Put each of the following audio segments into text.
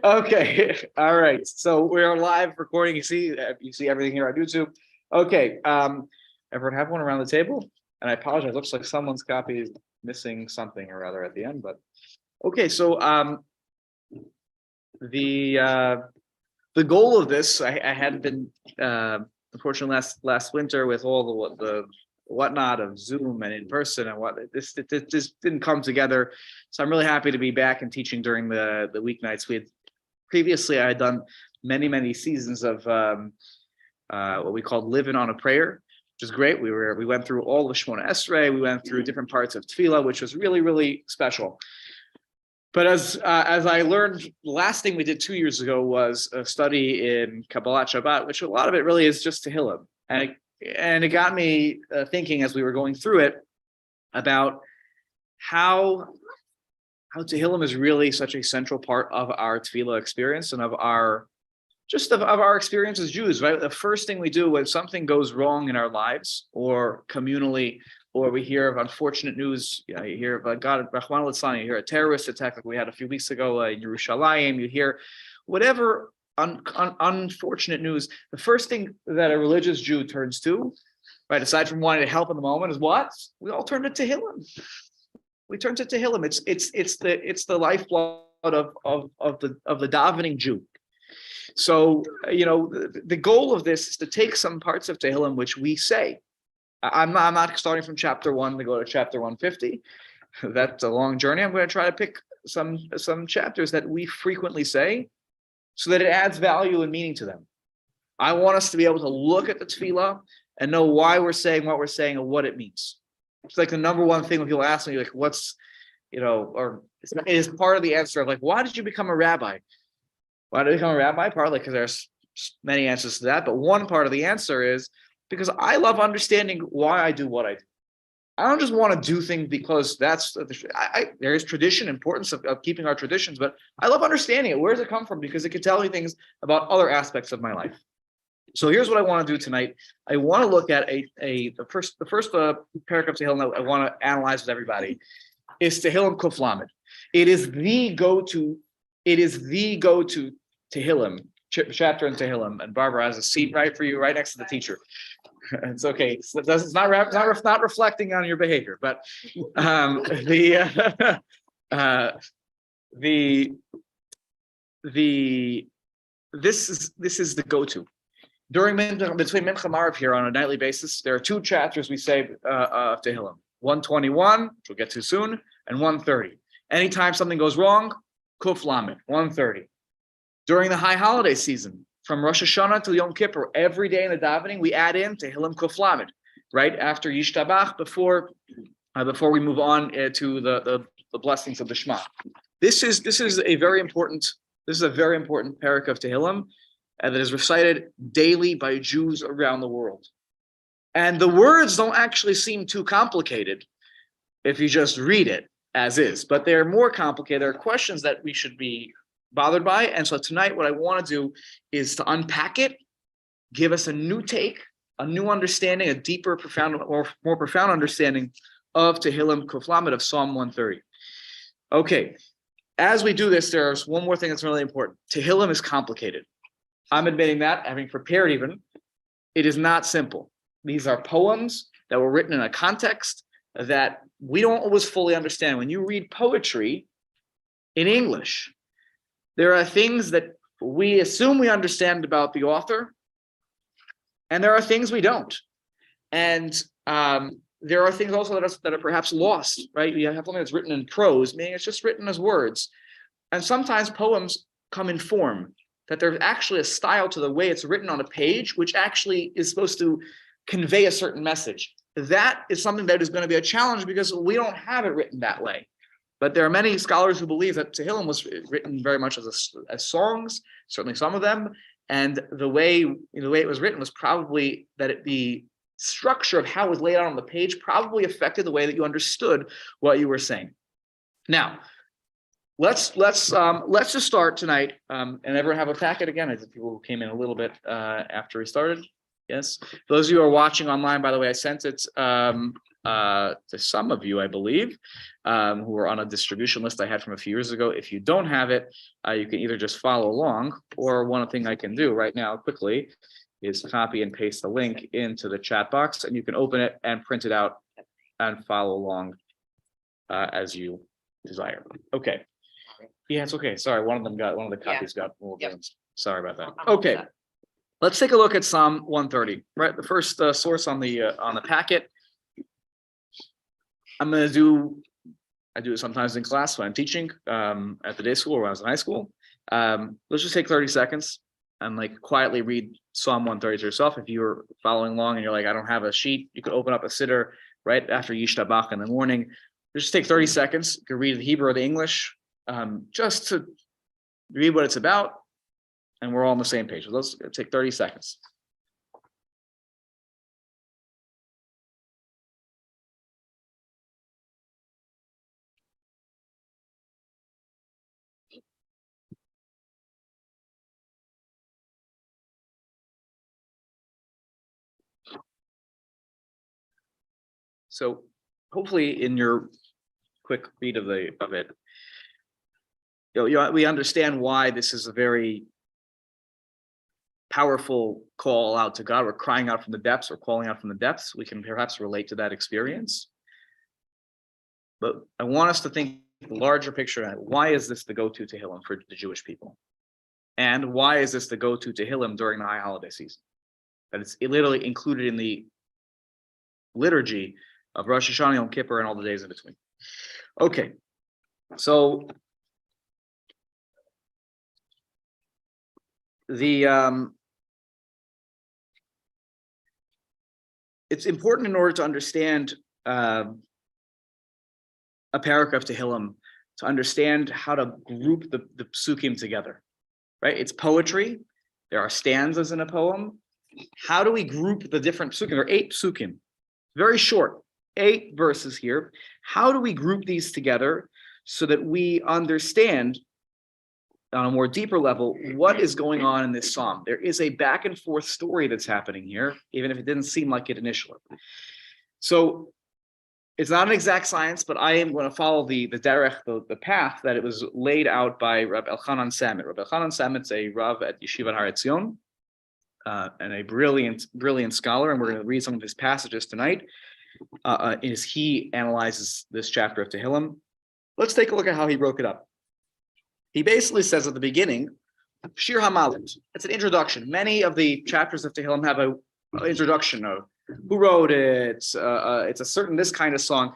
Okay, all right. So we're live recording. You see everything here on YouTube. Okay, everyone have one around the table, and I apologize. It looks like someone's copy is missing something or other at the end, but okay. So the goal of this, I had been unfortunately last winter with all the whatnot of Zoom and in person and what this just didn't come together. So I'm really happy to be back and teaching during the weeknights. Previously, I had done many seasons of what we called living on a prayer, which is great. We went through all of Shemona Esrei. We went through different parts of Tefillah, which was really special. But as I learned, the last thing we did 2 years ago was a study in Kabbalat Shabbat, which a lot of it really is just Tehillim, and it got me thinking as we were going through it about how Tehillim is really such a central part of our Tefillah experience and of our experience as Jews, right? The first thing we do when something goes wrong in our lives or communally, or we hear of unfortunate news, you hear of God, Rahman al-Islam, you hear a terrorist attack like we had a few weeks ago in Yerushalayim, you hear whatever unfortunate news, the first thing that a religious Jew turns to, right, aside from wanting to help in the moment, is what? We all turn to Tehillim. We turn to Tehillim. It's the lifeblood of the davening Jew. So the goal of this is to take some parts of Tehillim which we say. I'm not starting from chapter 1 to go to chapter 150. That's a long journey. I'm going to try to pick some chapters that we frequently say, so that it adds value and meaning to them. I want us to be able to look at the Tefillah and know why we're saying what we're saying and what it means. It's like the number one thing when people ask me, like, what's, or it is part of the answer of like, why did you become a rabbi? Why did I become a rabbi? Partly because there's many answers to that, but one part of the answer is because I love understanding why I do what I do. I don't just want to do things because there is tradition, importance of keeping our traditions, but I love understanding it. Where does it come from? Because it can tell me things about other aspects of my life. So here's what I want to do tonight. I want to look at the first paragraph of Tehillim that I want to analyze with everybody is Tehillim Kuf Lamed. It is the go-to Tehillim chapter in Tehillim, and Barbara has a seat right for you, right next to the teacher. It's okay. It's not reflecting on your behavior, but this is the go-to. Between Mincha and Maariv here on a nightly basis, there are two chapters we say of Tehillim: 121, which we'll get to soon, and 130. Anytime something goes wrong, Kuf Lamed, 130. During the high holiday season, from Rosh Hashanah to Yom Kippur, every day in the davening, we add in Tehillim Kuf Lamed, right after Yishtabach, before we move on to the blessings of the Shema. This is a very important parak of Tehillim that is recited daily by Jews around the world. And the words don't actually seem too complicated if you just read it as is, but they're more complicated. There are questions that we should be bothered by. And so tonight, what I want to do is to unpack it, give us a new take, a new understanding, a deeper, more profound understanding of Tehillim Kuf Lamed, of Psalm 130. Okay, as we do this, there's one more thing that's really important. Tehillim is complicated. I'm admitting that, having prepared even. It is not simple. These are poems that were written in a context that we don't always fully understand. When you read poetry in English, there are things that we assume we understand about the author, and there are things we don't. And there are things also that are perhaps lost, right? You have something that's written in prose, meaning it's just written as words. And sometimes poems come in form, that there's actually a style to the way it's written on a page, which actually is supposed to convey a certain message. That is something that is going to be a challenge because we don't have it written that way. But there are many scholars who believe that Tehillim was written very much as songs, certainly some of them, and the way it was written was probably that the structure of how it was laid out on the page probably affected the way that you understood what you were saying. Now, let's just start tonight, and everyone have a packet again. I think people who came in a little bit after we started. Yes, for those of you who are watching online, by the way, I sent it to some of you, I believe, who are on a distribution list I had from a few years ago. If you don't have it, you can either just follow along, or one thing I can do right now quickly is copy and paste the link into the chat box, and you can open it and print it out and follow along as you desire. Okay. Yeah, it's okay. Sorry, one of the copies got a little bit. Sorry about that. Okay. Let's take a look at Psalm 130, right? The first source on the packet. I do it sometimes in class when I'm teaching at the day school or when I was in high school. Let's just take 30 seconds and like quietly read Psalm 130 to yourself. If you're following along and you're like, I don't have a sheet, you could open up a siddur right after Yishtabach in the morning. Just take 30 seconds. You can read the Hebrew or the English, just to read what it's about, and we're all on the same page. So let's take 30 seconds. So hopefully in your quick read of it, we understand why this is a very powerful call out to God. We're crying out from the depths or calling out from the depths. We can perhaps relate to that experience. But I want us to think the larger picture. Why is this the go-to Tehillim for the Jewish people? And why is this the go-to Tehillim during the high holiday season? That it's literally included in the liturgy of Rosh Hashanah, Yom Kippur, and all the days in between. Okay, so it's important in order to understand a paragraph Tehillim, to understand how to group the psukim together, right? It's poetry. There are stanzas in a poem. How do we group the different psukim? There are 8 psukim, very short, 8 verses here. How do we group these together so that we understand on a more deeper level what is going on in this psalm? There is a back and forth story that's happening here, even if it didn't seem like it initially. So it's not an exact science, but I am going to follow the derech, the path that it was laid out by Rabbi Elchanan Samet. Rabbi Elchanan Samet's a Rav at Yeshivat Har Etzion, and a brilliant scholar, and we're going to read some of his passages tonight as he analyzes this chapter of Tehillim. Let's take a look at how he broke it up. He basically says at the beginning, Shir HaMalot. It's an introduction. Many of the chapters of Tehillim have an introduction of who wrote it. It's a certain this kind of song.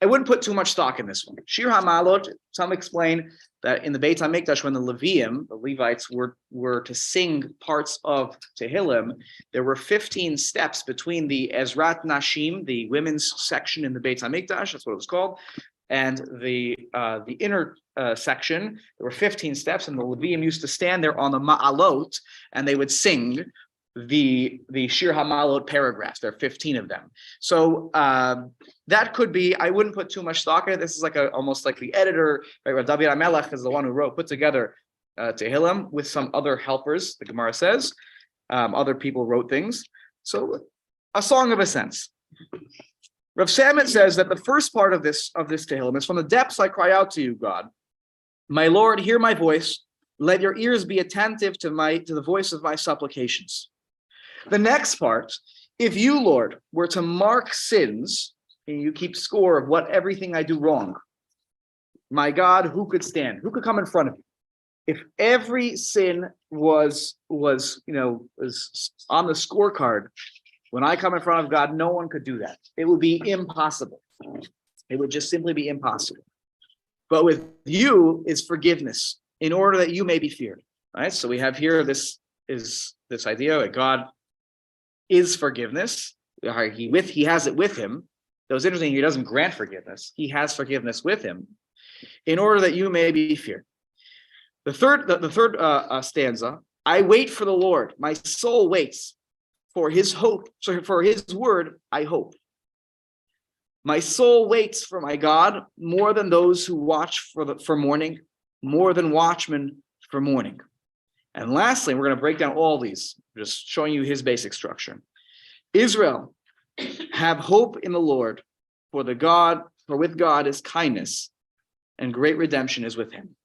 I wouldn't put too much stock in this one. Shir HaMalot. Some explain that in the Beit HaMikdash, when the Levium, the Levites, were to sing parts of Tehillim, there were 15 steps between the Ezrat Nashim, the women's section in the Beit HaMikdash. That's what it was called. And the inner section, there were 15 steps, and the Levium used to stand there on the Ma'alot, and they would sing the Shir HaMalot paragraphs. There are 15 of them. So that could be, I wouldn't put too much stock in it. This is like almost like the editor, right? David HaMelech is the one who put together Tehillim with some other helpers, the Gemara says. Other people wrote things. So a song of ascents. Rav Samet says that the first part of this Tehillim is, from the depths I cry out to you, God. My Lord, hear my voice. Let your ears be attentive to the voice of my supplications. The next part, if you, Lord, were to mark sins, and you keep score of everything I do wrong, my God, who could stand? Who could come in front of you? If every sin was on the scorecard, when I come in front of God, no one could do that. It would be impossible. It would just simply be impossible. But with you is forgiveness, in order that you may be feared. All right. So we have here this idea that God is forgiveness. He has it with him. That was interesting. He doesn't grant forgiveness. He has forgiveness with him, in order that you may be feared. The third stanza. I wait for the Lord. My soul waits for his hope. So for his word, I hope. My soul waits for my God more than those who watch for morning, more than watchmen for morning. And lastly, we're going to break down all these, just showing you his basic structure. Israel, have hope in the Lord. For with God is kindness, and great redemption is with him.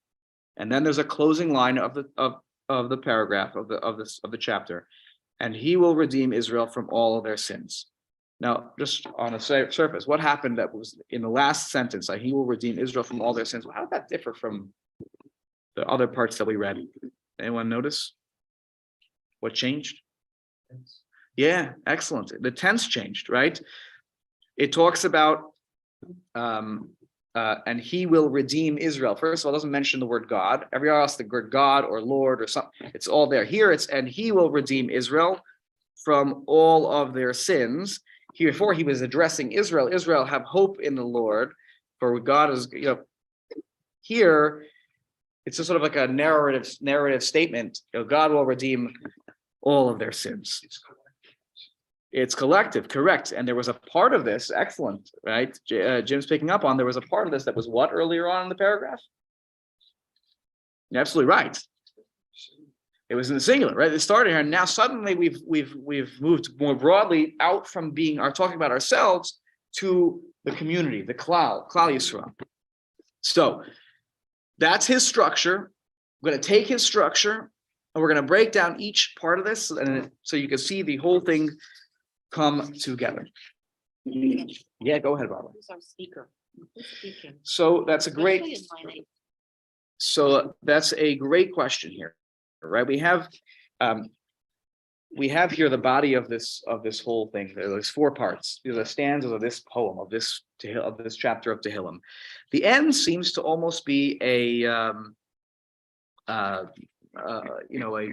And then there's a closing line of the paragraph of the chapter, and he will redeem Israel from all of their sins. Now, just on the surface, what happened that was in the last sentence? Like, he will redeem Israel from all their sins. How did that differ from the other parts that we read? Anyone notice what changed? Yeah, excellent. The tense changed, right? It talks about and he will redeem Israel. First of all, it doesn't mention the word God. Everywhere else, the word God or Lord or something, it's all there. Here it's, and he will redeem Israel from all of their sins. Here, before he was addressing Israel, Israel have hope in the Lord, for God is, here it's just sort of like a narrative statement. God will redeem all of their sins. It's collective, correct. And there was a part of this, excellent, right? Jim's picking up on, there was a part of this that was what earlier on in the paragraph? You're absolutely right. It was in the singular, right? It started here, and now suddenly we've moved more broadly out from talking about ourselves to the community, the Klal Yisrael. So that's his structure. We're going to take his structure and we're going to break down each part of this, and so you can see the whole thing come together. Yeah, go ahead, Barbara. Who's our speaker? Who's speaking? So that's a great question here, right? We have here the body of this whole thing. There's 4 parts. These are the stanzas of this poem, of this chapter of Tehillim. The end seems to almost be a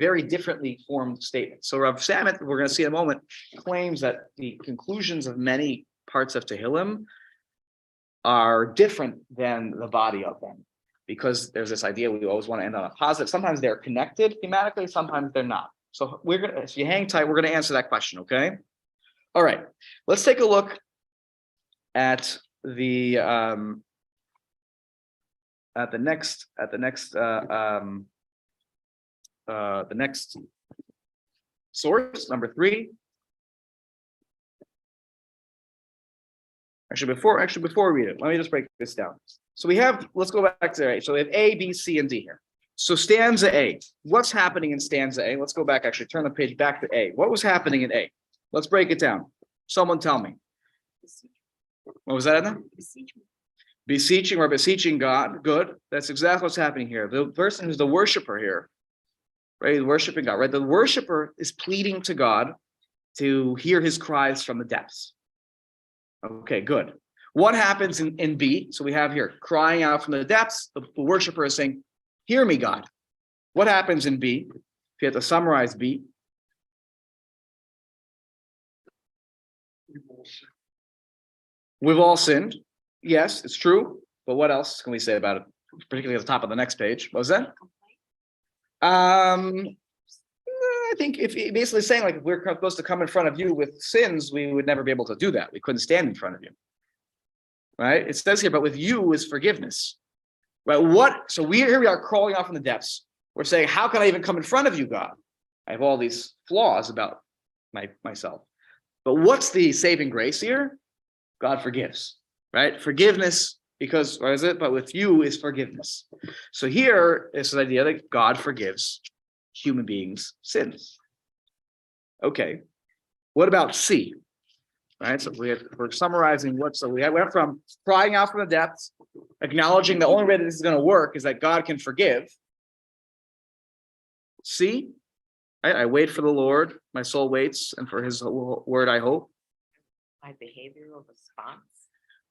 very differently formed statement. So Rav Samet, we're going to see in a moment, claims that the conclusions of many parts of Tehillim are different than the body of them, because there's this idea we always want to end on a positive. Sometimes they're connected thematically, sometimes they're not. So if you hang tight, we're going to answer that question, okay? All right, let's take a look at the next source, number 3. Actually, before we read it, let me just break this down. So let's go back to A. So we have A, B, C, and D here. So stanza A, what's happening in stanza A? Let's go back, actually, turn the page back to A. What was happening in A? Let's break it down. Someone tell me. What was that, Edna? Beseeching or beseeching God. Good. That's exactly what's happening here. The person who's the worshiper here, right? Worshiping God, right? The worshiper is pleading to God to hear his cries from the depths. Okay, good. What happens in B? So we have here crying out from the depths. The worshiper is saying, hear me, God. What happens in B? If you have to summarize B. We've all sinned. Yes, it's true. But what else can we say about it? Particularly at the top of the next page. What was that? I think if basically saying, like, if we're supposed to come in front of you with sins, we would never be able to do that. We couldn't stand in front of you. Right? It says here, but with you is forgiveness. Right? So here we are crawling out from the depths. We're saying, how can I even come in front of you, God? I have all these flaws about myself. But what's the saving grace here? God forgives. Right? Forgiveness, because what is it? But with you is forgiveness. So here is the idea that God forgives human beings' sins. Okay. What about C? Right. So we're summarizing we went from crying out from the depths, acknowledging the only way that this is going to work is that God can forgive. C. I wait for the Lord. My soul waits, and for his word I hope. My behavioral response.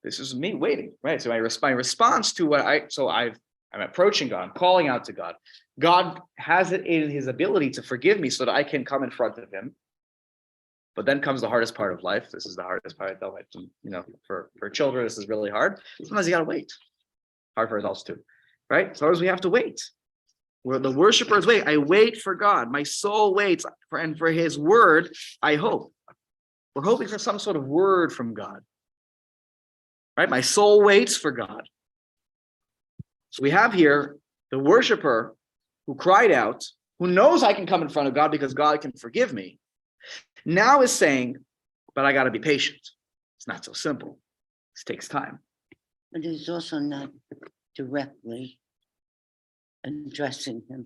This is me waiting, right? So my response to what I'm approaching God, I'm calling out to God. God has it in his ability to forgive me so that I can come in front of him. But then comes the hardest part of life. This is the hardest part. For children, this is really hard. Sometimes you got to wait. Hard for adults too, right? Sometimes we have to wait. Where the worshipers wait. I wait for God. My soul waits, and for his word, I hope. We're hoping for some sort of word from God. Right? My soul waits for God. So we have here the worshiper who cried out, who knows I can come in front of God because God can forgive me, now is saying, but I got to be patient. It's not so simple. This takes time. But he's also not directly addressing him.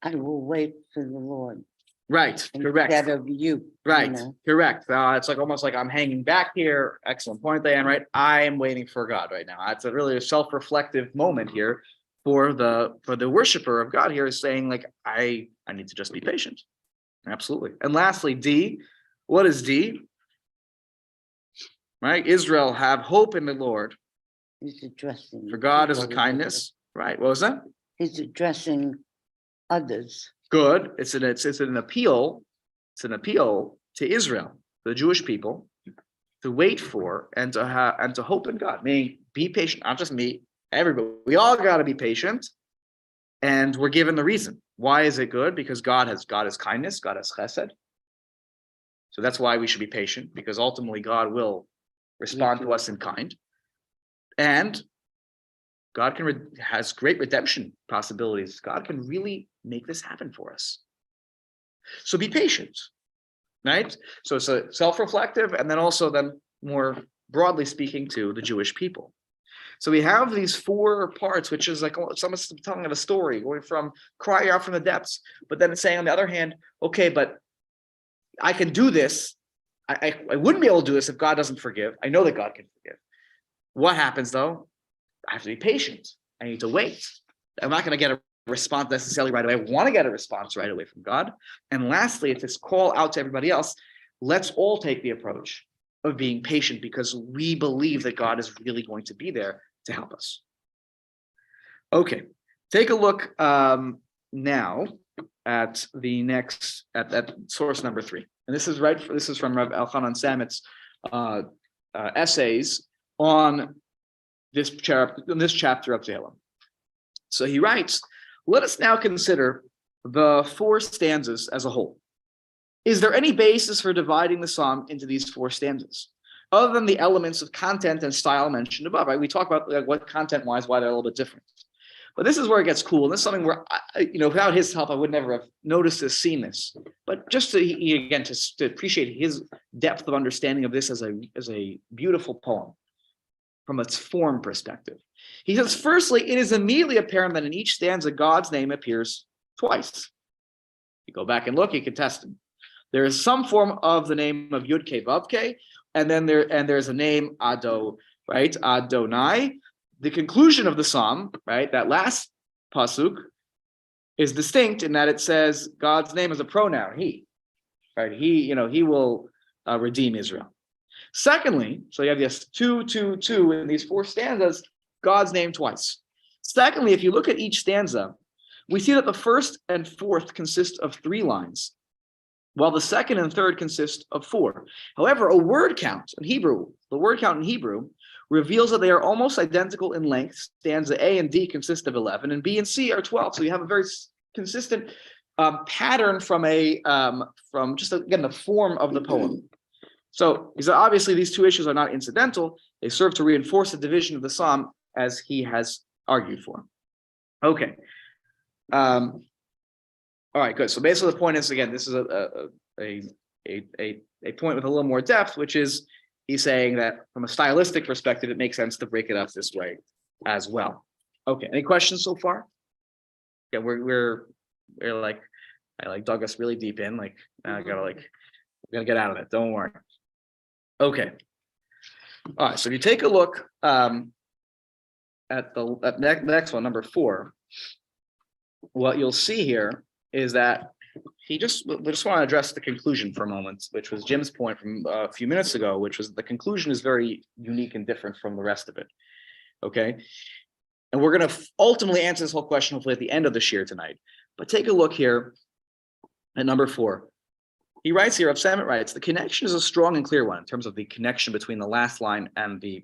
I will wait for the Lord Right, correct. instead of you. Right, know. correct. It's like almost like I'm hanging back here. Excellent point, Diane. Right, I am waiting for God right now. It's a really a self-reflective moment here for the worshiper of God here, is saying like I need to just be patient. Absolutely. And lastly, D. What is D? Right, Israel, have hope in the Lord, He's addressing. for God is a people. kindness. Right. What was that? He's addressing others. Good. It's an appeal. It's an appeal to Israel, the Jewish people, to wait for and to hope in God. Meaning, be patient. Not just me, everybody. We all got to be patient, and we're given the reason. Why is it good? Because God is kindness. God has chesed. So that's why we should be patient, because ultimately God will respond to us in kind, and God has great redemption possibilities. God can really make this happen for us. So be patient, right? So it's a self-reflective, and then also then more broadly speaking to the Jewish people. So we have these four parts, which is like someone's telling a story, going from crying out from the depths, but then it's saying on the other hand, okay, but I can do this. I wouldn't be able to do this if God doesn't forgive. I know that God can forgive. What happens though? I have to be patient. I need to wait. I'm not going to get a response necessarily right away. I want to get a response right away from God. And lastly, it's this call out to everybody else. Let's all take the approach of being patient, because we believe that God is really going to be there to help us. Okay, take a look now at the next at source number 3, and this is from Rav Elchanan Samet's essays on this chapter of Tehillim. So he writes, let us now consider the 4 stanzas as a whole. Is there any basis for dividing the psalm into these 4 stanzas, other than the elements of content and style mentioned above? Right? We talk about like, what content-wise, why they're a little bit different. But this is where it gets cool, and this is something where, without his help, I would never have noticed this, seen this. But just to appreciate his depth of understanding of this as a beautiful poem from its form perspective. He says, firstly, it is immediately apparent that in each stanza, God's name appears twice. You go back and look, you can test it. There is some form of the name of Yud-Ke Vav-Ke, and then there's a name Ado, right? Adonai. The conclusion of the psalm, right? That last pasuk is distinct in that it says God's name is a pronoun, he, right? He will redeem Israel. Secondly, so you have this 2, 2, 2 in these 4 stanzas, God's name twice. Secondly, if you look at each stanza, we see that the first and fourth consist of 3 lines, while the second and third consist of 4. However, the word count in Hebrew reveals that they are almost identical in length. Stanza A and D consist of 11, and B and C are 12. So you have a very consistent pattern from just again the form of the poem. So obviously these 2 issues are not incidental. They serve to reinforce the division of the psalm as he has argued for. Okay. All right, good. So basically the point is, again, this is a point with a little more depth, which is he's saying that from a stylistic perspective, it makes sense to break it up this way as well. Okay, any questions so far? Yeah, we're like, I dug us really deep in, like I gotta get out of it. Don't worry. Okay. All right, so if you take a look at the next one, number 4, what you'll see here is that we just want to address the conclusion for a moment, which was Jim's point from a few minutes ago, which was the conclusion is very unique and different from the rest of it. Okay. And we're going to ultimately answer this whole question, hopefully at the end of the shir tonight. But take a look here at number 4. He writes here, Samet writes, the connection is a strong and clear one in terms of the connection between the last line and the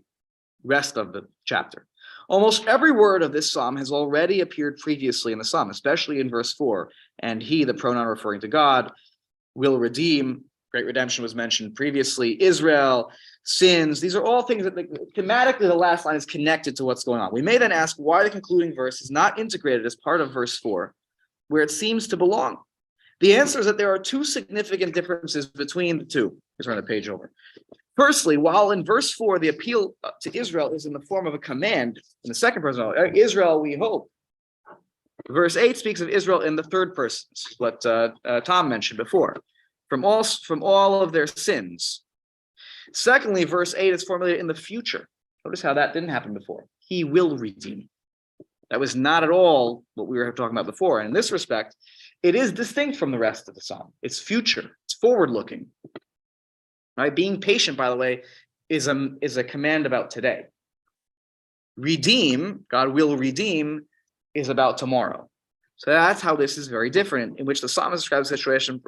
rest of the chapter. Almost every word of this psalm has already appeared previously in the psalm, especially in verse 4. And he, the pronoun referring to God, will redeem. Great redemption was mentioned previously. Israel, sins. These are all things that thematically the last line is connected to what's going on. We may then ask why the concluding verse is not integrated as part of verse 4, where it seems to belong. The answer is that there are 2 significant differences between the 2. Let's turn the page over. Firstly, while in verse 4, the appeal to Israel is in the form of a command in the second person, Israel, we hope. Verse 8 speaks of Israel in the third person, what Tom mentioned before, from all of their sins. Secondly, verse 8 is formulated in the future. Notice how that didn't happen before. He will redeem. That was not at all what we were talking about before. And in this respect, it is distinct from the rest of the psalm. It's future. It's forward-looking. Right? Being patient, by the way, is a command about today. Redeem, God will redeem, is about tomorrow. So that's how this is very different, in which the psalmist describes the situation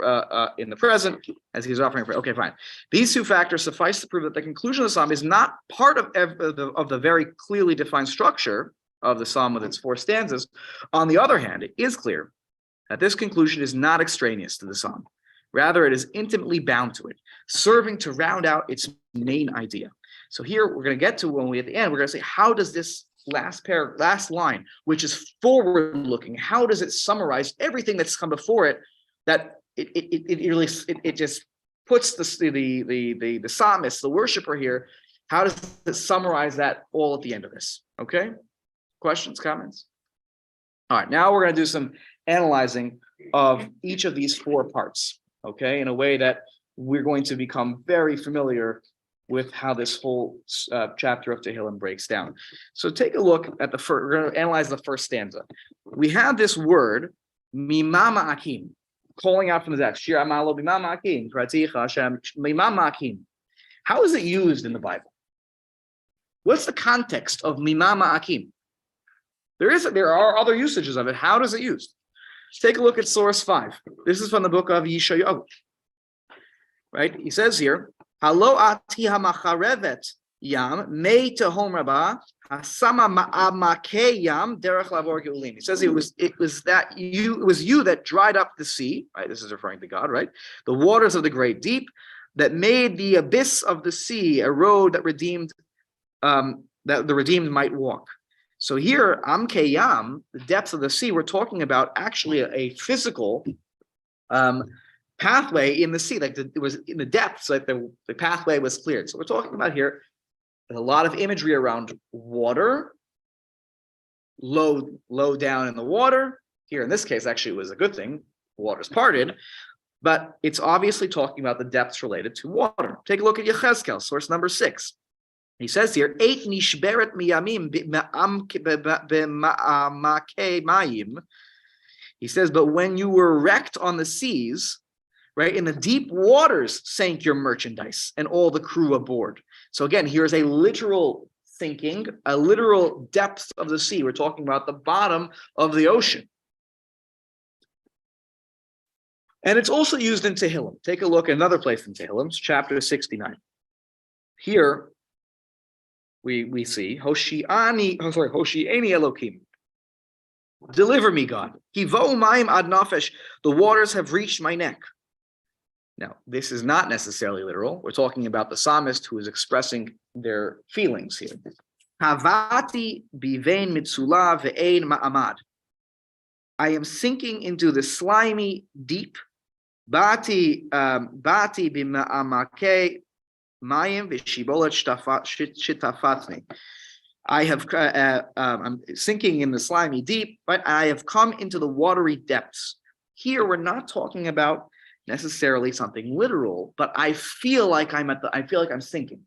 in the present as he's offering for. Okay, fine. These two factors suffice to prove that the conclusion of the psalm is not part of the very clearly defined structure of the psalm with its 4 stanzas. On the other hand, it is clear that this conclusion is not extraneous to the psalm. Rather, it is intimately bound to it, serving to round out its main idea. So here we're going to get to, when we at the end, we're going to say, how does this last line, which is forward-looking, how does it summarize everything that's come before it? That it just puts the psalmist, the worshiper here. How does it summarize that all at the end of this? Okay, questions, comments? All right, now we're going to do some analyzing of each of these 4 parts. Okay, in a way that we're going to become very familiar with how this whole chapter of Tehillim breaks down. So take a look at the first. We're going to analyze the first stanza. We have this word mimama akim, calling out from the text. Shir amalo mimama akim, kraticha Hashem mimama akim. How is it used in the Bible? What's the context of mimama akim? There are other usages of it. How does it used? Take a look at source 5. This is from the book of Yeshayahu. Right? He says here, Halo ati hamacharevet yam mei tehom rabah hasama ma'amake yam derech lavor geulim. He says it was you that dried up the sea. Right? This is referring to God, right? The waters of the great deep that made the abyss of the sea a road that redeemed, that the redeemed might walk. So here, Amke Yam, the depths of the sea, we're talking about actually a physical pathway in the sea. Like it was in the depths, like the pathway was cleared. So we're talking about here a lot of imagery around water, low down in the water. Here in this case, actually, it was a good thing. The water's parted, but it's obviously talking about the depths related to water. Take a look at Yechezkel, source number 6. He says here, 8 nishberet miyamim b'ma'amake mayim. He says, but when you were wrecked on the seas, right, in the deep waters sank your merchandise and all the crew aboard. So again, here's a literal sinking, a literal depth of the sea. We're talking about the bottom of the ocean. And it's also used in Tehillim. Take a look at another place in Tehillim, chapter 69. Here, we see Hoshi'ani Elokim. Deliver me, God. Hivo ma'im ad nafesh. The waters have reached my neck. Now, this is not necessarily literal. We're talking about the psalmist who is expressing their feelings here. Havati bivein mitzula ve'ein ma'amad. I am sinking into the slimy deep. Bati bima'amake mayim v'shibolet shitafatni. I have I'm sinking in the slimy deep, but I have come into the watery depths. Here, we're not talking about necessarily something literal, but I feel like I'm sinking.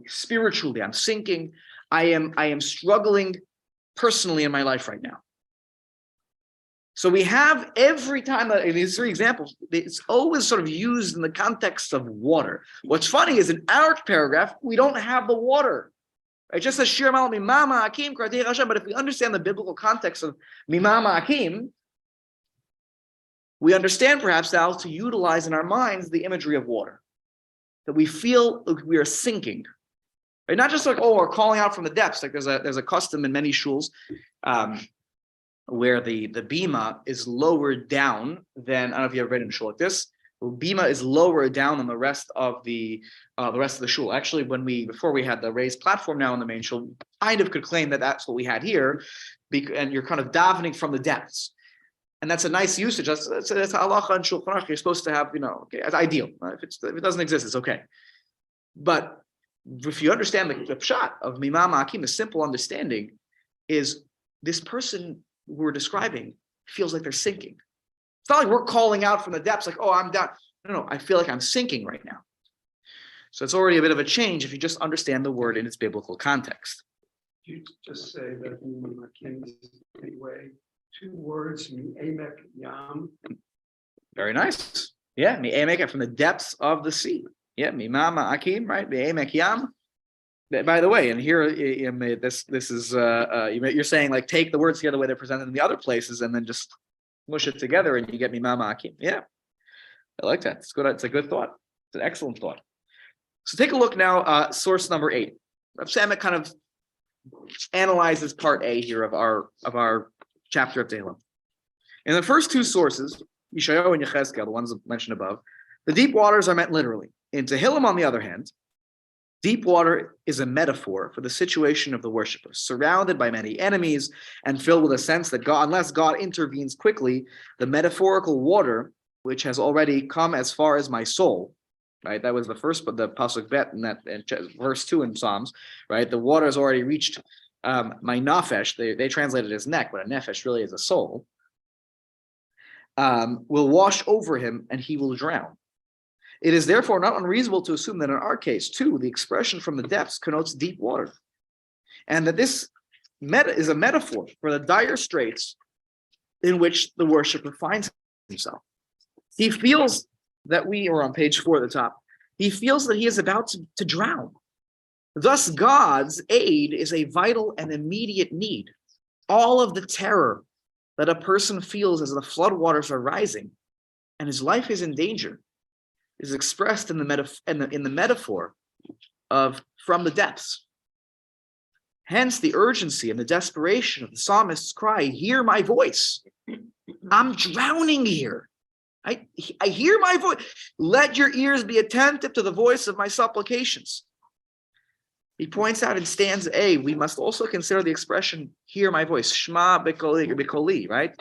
Spiritually, I'm sinking. I am struggling personally in my life right now. So we have every time in these 3 examples, it's always sort of used in the context of water. What's funny is in our paragraph, we don't have the water. It just says Shir Mal Mimama Akim Kratei Hashem. But if we understand the biblical context of Mimama Akim, we understand perhaps now to utilize in our minds the imagery of water. That we feel like we are sinking. Right? Not just like, oh, we're calling out from the depths. Like there's a custom in many shuls where the bima is lower down than, I don't know if you ever read in a shul like this. Bima is lower down than the rest of the shul. Actually, before we had the raised platform now in the main shul, kind of could claim that that's what we had here, and you're kind of davening from the depths, and that's a nice usage. That's halacha and shulchan aruch. You're supposed to have, okay, it's ideal. If it doesn't exist, it's okay. But if you understand the pshat of Mimah Ma'akim, the simple understanding is this person who we're describing feels like they're sinking. It's not like we're calling out from the depths like, oh, I'm down. No, I feel like I'm sinking right now. So it's already a bit of a change if you just understand the word in its biblical context. You just say that in Mackenzie's way, 2 words, Emek Yam. Very nice. Yeah, Mi'emek from the depths of the sea. Yeah, Mimah Ma'akim, right? Mi'emek Yam. By the way, and here this is you're saying like take the words together the way they're presented in the other places and then just mush it together and you get Mimah Ma'akim. Yeah, I like that. It's good. It's a good thought. It's an excellent thought. So take a look now. Source number 8. Rav Samet kind of analyzes part A here of our chapter of Tehillim. In the first 2 sources, Yeshayahu and Yechezkel, the ones mentioned above, the deep waters are meant literally. In Tehillim, on the other hand, deep water is a metaphor for the situation of the worshiper, surrounded by many enemies and filled with a sense that God, unless God intervenes quickly, the metaphorical water, which has already come as far as my soul, right? That was the first, but the pasuk bet in that in verse 2 in Psalms, right? The water has already reached my nafesh. They translated it as neck, but a nefesh really is a soul. Will wash over him and he will drown. It is therefore not unreasonable to assume that in our case, too, the expression from the depths connotes deep water, and that this is a metaphor for the dire straits in which the worshiper finds himself. He feels that we're on page 4 at the top. He feels that he is about to drown. Thus, God's aid is a vital and immediate need. All of the terror that a person feels as the floodwaters are rising and his life is in danger is expressed in the metaphor of from the depths. Hence the urgency and the desperation of the psalmist's cry, hear my voice. I'm drowning here. I hear my voice. Let your ears be attentive to the voice of my supplications. He points out in stanza A, we must also consider the expression, hear my voice, shma b'koli, right?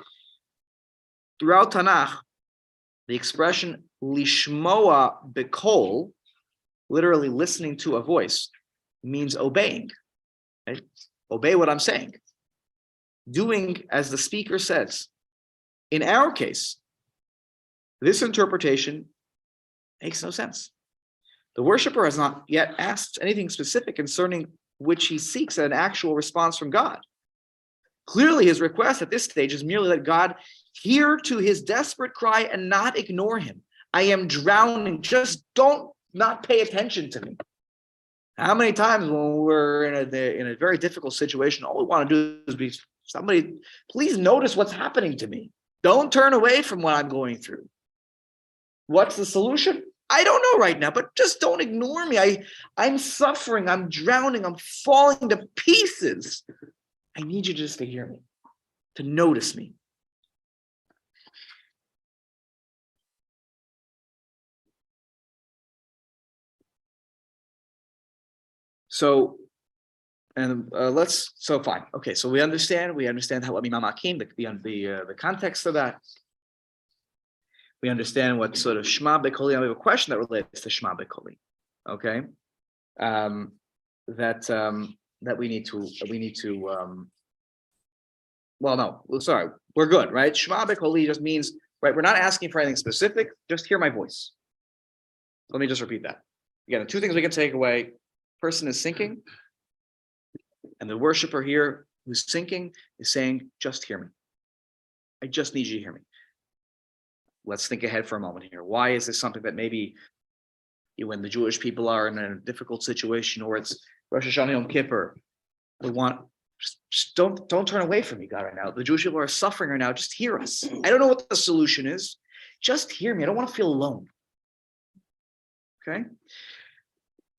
Throughout Tanakh, the expression lishmoa b'kol, literally listening to a voice, means obeying. Right? Obey what I'm saying. Doing as the speaker says. In our case, this interpretation makes no sense. The worshiper has not yet asked anything specific concerning which he seeks an actual response from God. Clearly, his request at this stage is merely that God hear to his desperate cry and not ignore him. I am drowning. Just don't not pay attention to me. How many times when we're in a very difficult situation, all we want to do is be somebody, please notice what's happening to me. Don't turn away from what I'm going through. What's the solution? I don't know right now, but just don't ignore me. I'm suffering. I'm drowning. I'm falling to pieces. I need you just to hear me, to notice me. So, and fine. Okay, so we understand how Mimah Ma'akim, the context of that. We understand what sort of Shema B'Koli. I have a question that relates to Shema B'Koli. Okay, that we need to. Well, no, sorry, we're good, right? Shema B'Koli just means, right? We're not asking for anything specific. Just hear my voice. Let me just repeat that again. The 2 things we can take away: person is sinking, and the worshiper here who's sinking is saying, "Just hear me. I just need you to hear me." Let's think ahead for a moment here. Why is this something that maybe when the Jewish people are in a difficult situation, or it's Rosh Hashanah Yom Kippur, we want just don't turn away from me, God, right now. The Jewish people are suffering right now. Just hear us. I don't know what the solution is. Just hear me. I don't want to feel alone. Okay?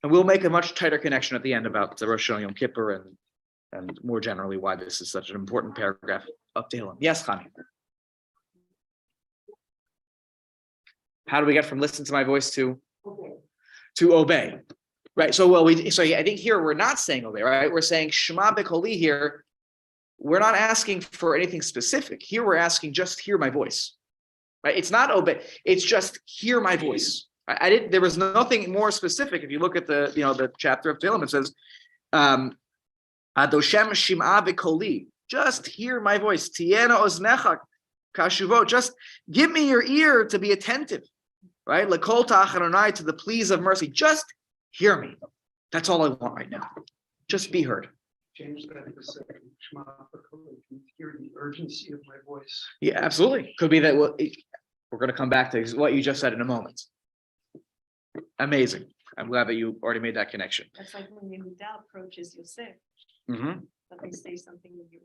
And we'll make a much tighter connection at the end about the Rosh Hashanah Yom Kippur and more generally why this is such an important paragraph of Tehillim. Yes, Chani. How do we get from listen to my voice to obey? Right. So I think here we're not saying obey, right? We're saying Shema B'Koli here. We're not asking for anything specific. Here we're asking just hear my voice. Right? It's not obey, it's just hear my voice. I didn't. There was nothing more specific. If you look at the chapter of Tehillim, it says, Adoshem Shim'a v'koli. Just hear my voice. Tiena oznecha kashuvot. Just give me your ear to be attentive, right? L'kol ta'achanonai, to the pleas of mercy. Just hear me. That's all I want right now. Just be heard. Change that to say, Shema V'Kol, can you hear the urgency of my voice? Yeah, absolutely. Could be that. We're going to come back to what you just said in a moment. Amazing. I'm glad that you already made that connection. That's like when Yehuda approaches Yosef, Mhm. let me say something to you.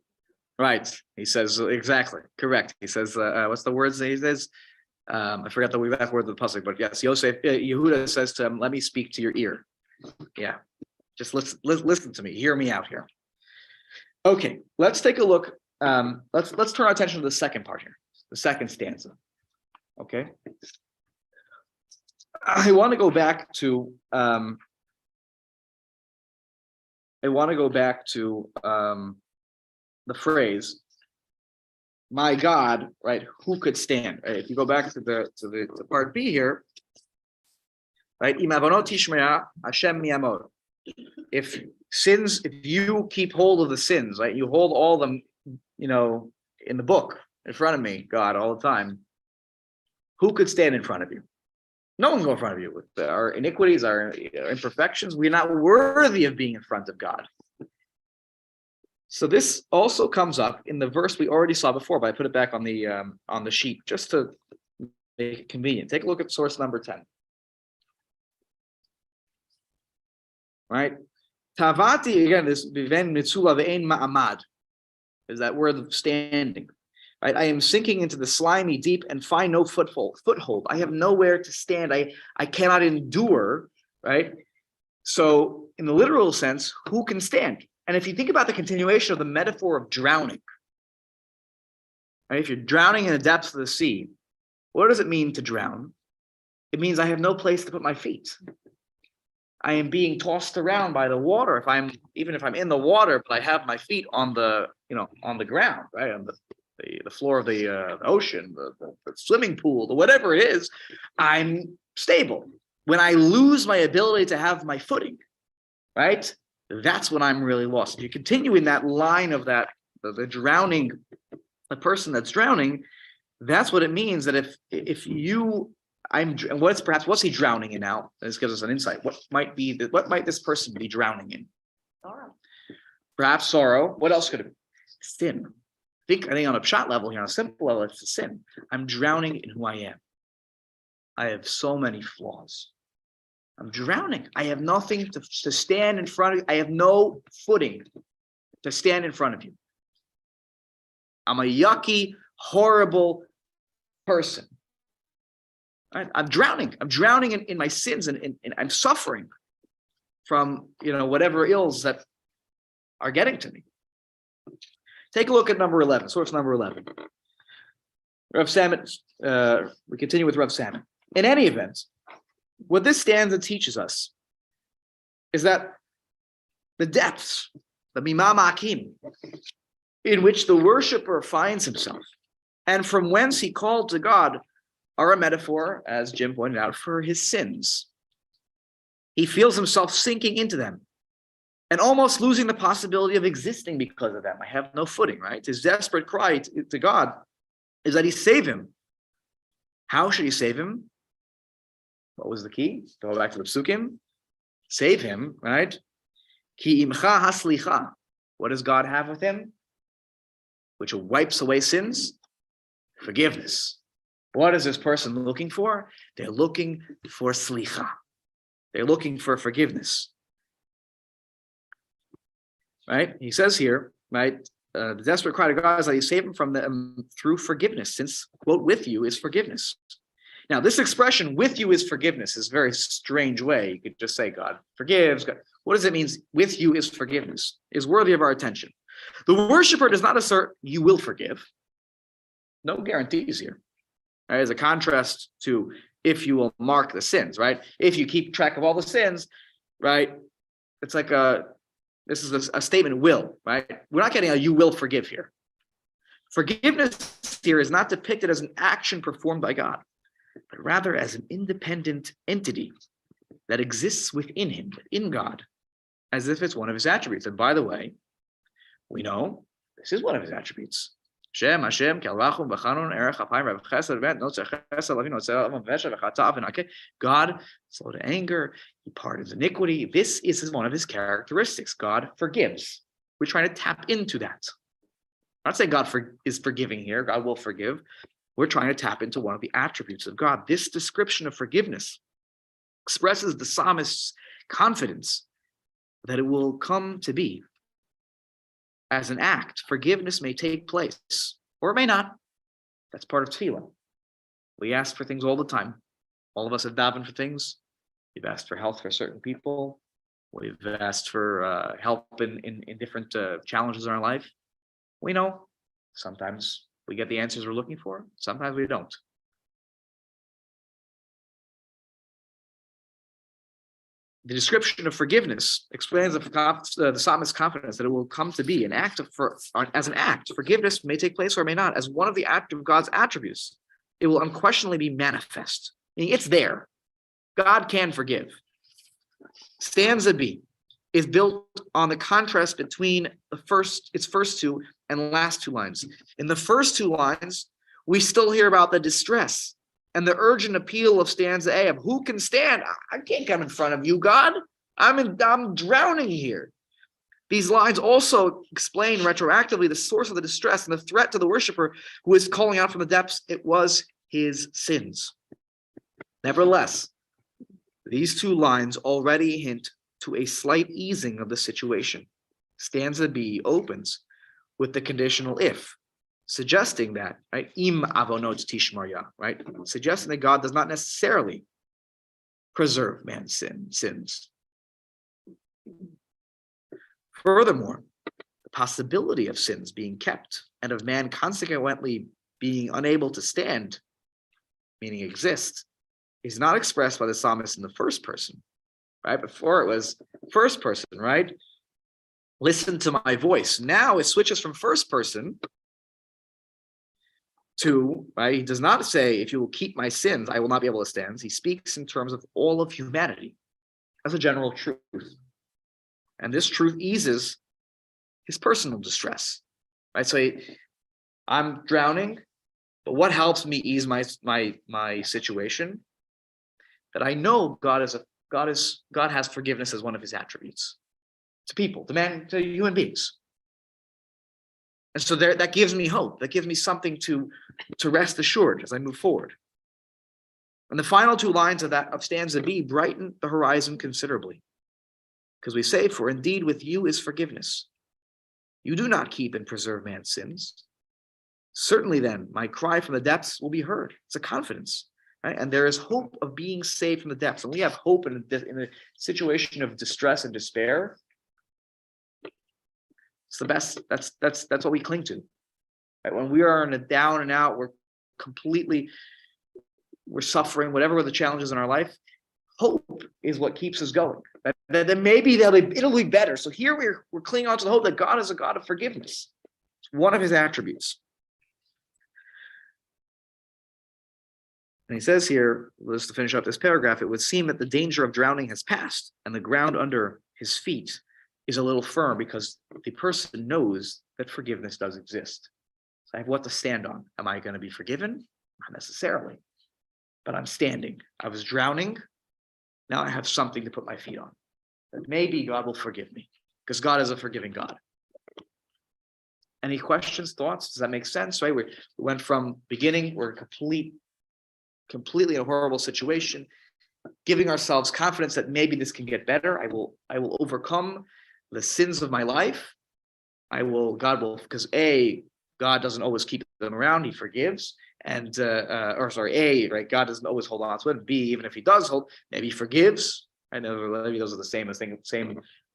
Right. He says exactly correct. He says, what's the words that he says? I forgot the exact word of the pasuk, but yes, Yosef, Yehuda says to him, "Let me speak to your ear." Yeah, just listen to me. Hear me out here. Okay, let's take a look. Let's turn our attention to the second part here, the second stanza. Okay, I want to go back to. The phrase, "My God," right? Who could stand? Right? If you go back to the part B here, right? Im avonot tishmea, Hashem miyamod. If you keep hold of the sins, right? You hold all them, in the book in front of me, God, all the time. Who could stand in front of you? No one can go in front of you with our iniquities, our imperfections. We're not worthy of being in front of God. So this also comes up in the verse we already saw before, but I put it back on the sheet just to make it convenient. Take a look at source number 10. Right? Tavati, again, this viven mitzula ve'ein ma'amad is that word of standing. Right? I am sinking into the slimy deep and find no foothold. I have nowhere to stand. I cannot endure, right? So in the literal sense, who can stand? And if you think about the continuation of the metaphor of drowning, right? If you're drowning in the depths of the sea, what does it mean to drown? It means I have no place to put my feet. I am being tossed around by the water. Even if I'm in the water, but I have my feet on the ground, right? On the floor of the ocean, the swimming pool, whatever it is, I'm stable. When I lose my ability to have my footing, right? That's when I'm really lost. If you continue in that line of that, the drowning, the person that's drowning, that's what it means. That what's he drowning in now? This gives us an insight. What might this person be drowning in? Sorrow. Perhaps sorrow. What else could it be? Sin. I think on a pshat level here, on a simple level, it's a sin. I'm drowning in who I am. I have so many flaws. I'm drowning. I have nothing to stand in front of you. I have no footing to stand in front of you. I'm a yucky, horrible person. Right? I'm drowning. I'm drowning in my sins and I'm suffering from whatever ills that are getting to me. Take a look at number 11, source number 11. Rav Salmon, we continue with Rav Salmon. In any event, what this stanza teaches us is that the depths, the mimamakim, in which the worshiper finds himself, and from whence he called to God, are a metaphor, as Jim pointed out, for his sins. He feels himself sinking into them and almost losing the possibility of existing because of them. I have no footing, right? His desperate cry to God is that he save him. How should he save him? What was the key? Go back to the psukim. Save him, right? Ki imcha haslicha. What does God have with him? Which wipes away sins? Forgiveness. What is this person looking for? They're looking for slicha. They're looking for forgiveness. Right? He says here, right? The desperate cry to God is that he save him from them through forgiveness, since, quote, with you is forgiveness. Now, this expression, with you is forgiveness, is a very strange way. You could just say God forgives. God. What does it mean? With you is forgiveness, is worthy of our attention. The worshiper does not assert you will forgive. No guarantees here. Right? As a contrast to if you will mark the sins, right? If you keep track of all the sins, right? It's like this is a statement will, right? We're not getting a you will forgive here. Forgiveness here is not depicted as an action performed by God. but rather as an independent entity that exists within him, in God, as if it's one of his attributes. And by the way, we know this is one of his attributes. Shem Hashem Kelvachum B'Chanun Erech Apayim Rav Chesed V'Et Notzer Chesed Lavin Notzer Avam V'Esha V'Chata V'Nakeh. God, slow to anger, he pardons iniquity. This is one of his characteristics. God forgives. We're trying to tap into that. I'm not saying God is forgiving here. God will forgive. We're trying to tap into one of the attributes of God. This description of forgiveness expresses the psalmist's confidence that it will come to be. As an act, forgiveness may take place, or it may not. That's part of Tehillim. We ask for things all the time. All of us have davened for things. We've asked for health for certain people. We've asked for help in different challenges in our life. We know sometimes we get the answers we're looking for. Sometimes we don't. The description of forgiveness explains the psalmist's confidence that it will come to be an act as an act. Forgiveness may take place or may not. As one of the act of God's attributes, it will unquestionably be manifest. Meaning it's there. God can forgive. Stanza B is built on the contrast between its first two and last two lines. In the first two lines, we still hear about the distress and the urgent appeal of stanza A of who can stand? I can't come in front of you, God. I'm drowning here. These lines also explain retroactively the source of the distress and the threat to the worshiper who is calling out from the depths. It was his sins. Nevertheless, these two lines already hint to a slight easing of the situation. Stanza B opens with the conditional if, suggesting that, right, im avonot tishmarya, right, suggesting that God does not necessarily preserve man's sins. Furthermore, the possibility of sins being kept and of man consequently being unable to stand, meaning exist, is not expressed by the psalmist in the first person, right? Before it was first person, right? Listen to my voice. Now it switches from first person to, right? He does not say, if you will keep my sins, I will not be able to stand. He speaks in terms of all of humanity as a general truth. And this truth eases his personal distress, right? So I'm drowning, but what helps me ease my situation? That I know God has forgiveness as one of his attributes to people, to human beings. And so that gives me hope. That gives me something to rest assured as I move forward. And the final two lines of stanza B brighten the horizon considerably. Because we say, for indeed with you is forgiveness. You do not keep and preserve man's sins. Certainly then, my cry from the depths will be heard. It's a confidence. Right? And there is hope of being saved from the depths. And we have hope in a situation of distress and despair. It's the best. That's what we cling to. Right? When we are in a down and out, we're suffering, whatever the challenges in our life. Hope is what keeps us going. That maybe it'll be better. So here we're clinging on to the hope that God is a God of forgiveness. It's one of his attributes. And he says here, just to finish up this paragraph, it would seem that the danger of drowning has passed and the ground under his feet is a little firm because the person knows that forgiveness does exist. So I have what to stand on. Am I going to be forgiven? Not necessarily, but I'm standing. I was drowning. Now I have something to put my feet on. That maybe God will forgive me because God is a forgiving God. Any questions, thoughts? Does that make sense? Right? We went from beginning, we're completely in a horrible situation, giving ourselves confidence that maybe this can get better. I will overcome the sins of my life. Because God doesn't always keep them around, he forgives. And right, God doesn't always hold on to it. B, even if he does hold, maybe he forgives. I know maybe those are the same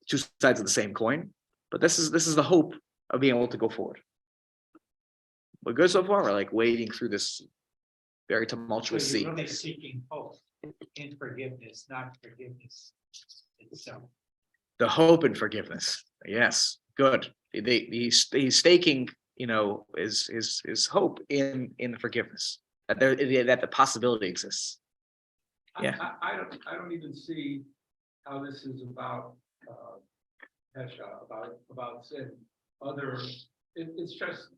two sides of the same coin. But this is the hope of being able to go forward. We're good so far. We're like wading through this very tumultuous sea. You're really seeking hope in forgiveness, not forgiveness itself. The hope and forgiveness. Yes, good. He's staking, his hope in forgiveness that that the possibility exists. Yeah. I don't even see how this is about, Hesha, about sin. It's just,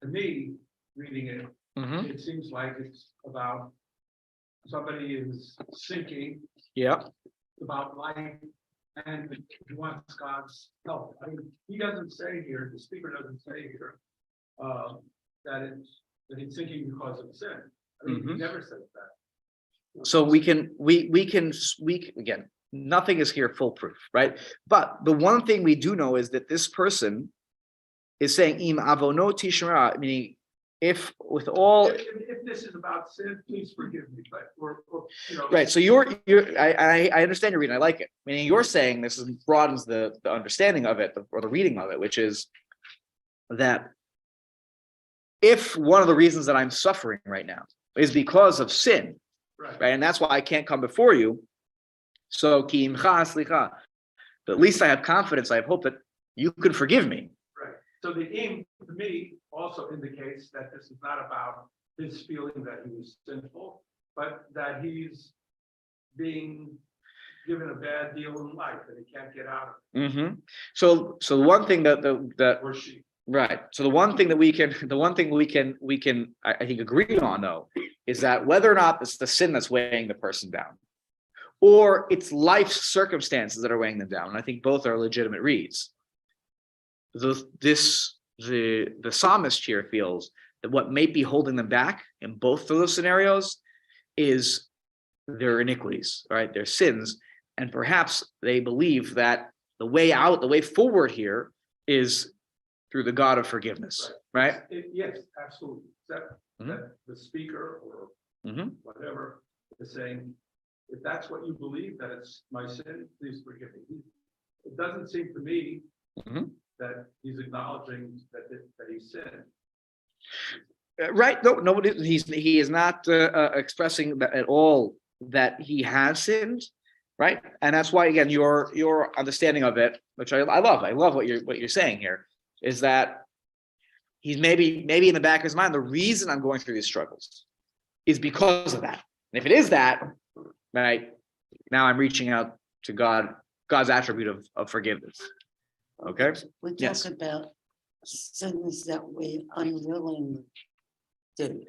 to me, reading it, Mhm. it seems like it's about somebody is sinking Yeah. about life and he wants God's help. I mean, he doesn't say here, the speaker doesn't say here, that he's sinking because of sin. I mean, he Mhm. never says that. So we can again, nothing is here foolproof, right? But the one thing we do know is that this person is saying im avono tishmara, meaning if with all If this is about sin, please forgive me, but you know. right. So I understand your reading. I like it. Meaning you're saying this broadens the understanding of it or the reading of it, which is that if one of the reasons that I'm suffering right now is because of sin, right, and that's why I can't come before you. So ki imcha slicha, but at least I have confidence. I have hope that you can forgive me. Right. So the aim to me also indicates that this is not about his feeling that he was sinful, but that he's being given a bad deal in life that he can't get out of. Mm-hmm. So the one thing that Or she. right. So the one thing we can I think agree on though is that whether or not it's the sin that's weighing the person down, or it's life's circumstances that are weighing them down, and I think both are legitimate reads. The psalmist here feels that what may be holding them back in both of those scenarios is their iniquities, right? Their sins, and perhaps they believe that the way out, the way forward here is through the God of forgiveness, right? Yes, absolutely. That Mhm. the speaker or Mhm. whatever is saying, if that's what you believe, that it's my sin, please forgive me. It doesn't seem to me Mhm. that he's acknowledging that he sinned. Right? No, he is not expressing that at all that he has sinned, right? And that's why again your understanding of it, which I love what you're saying here, is that he's maybe in the back of his mind, the reason I'm going through these struggles is because of that. And if it is that, right, now I'm reaching out to God's attribute of forgiveness. Okay. We talk Yes. about sins that we unwillingly do.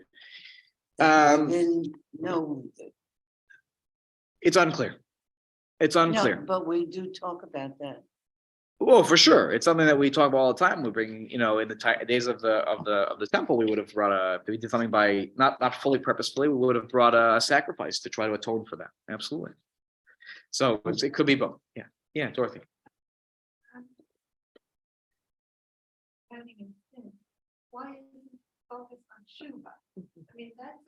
that we didn't know we did. It's unclear. It's unclear. No, but we do talk about that. Well, for sure, it's something that we talk about all the time. We bring, in the days of the temple, we would have brought if we did something by not fully purposefully, we would have brought a sacrifice to try to atone for that. Absolutely. So it could be both. Yeah, Dorothy. Counting in sin. Why isn't it focused on Shuba? I mean, that's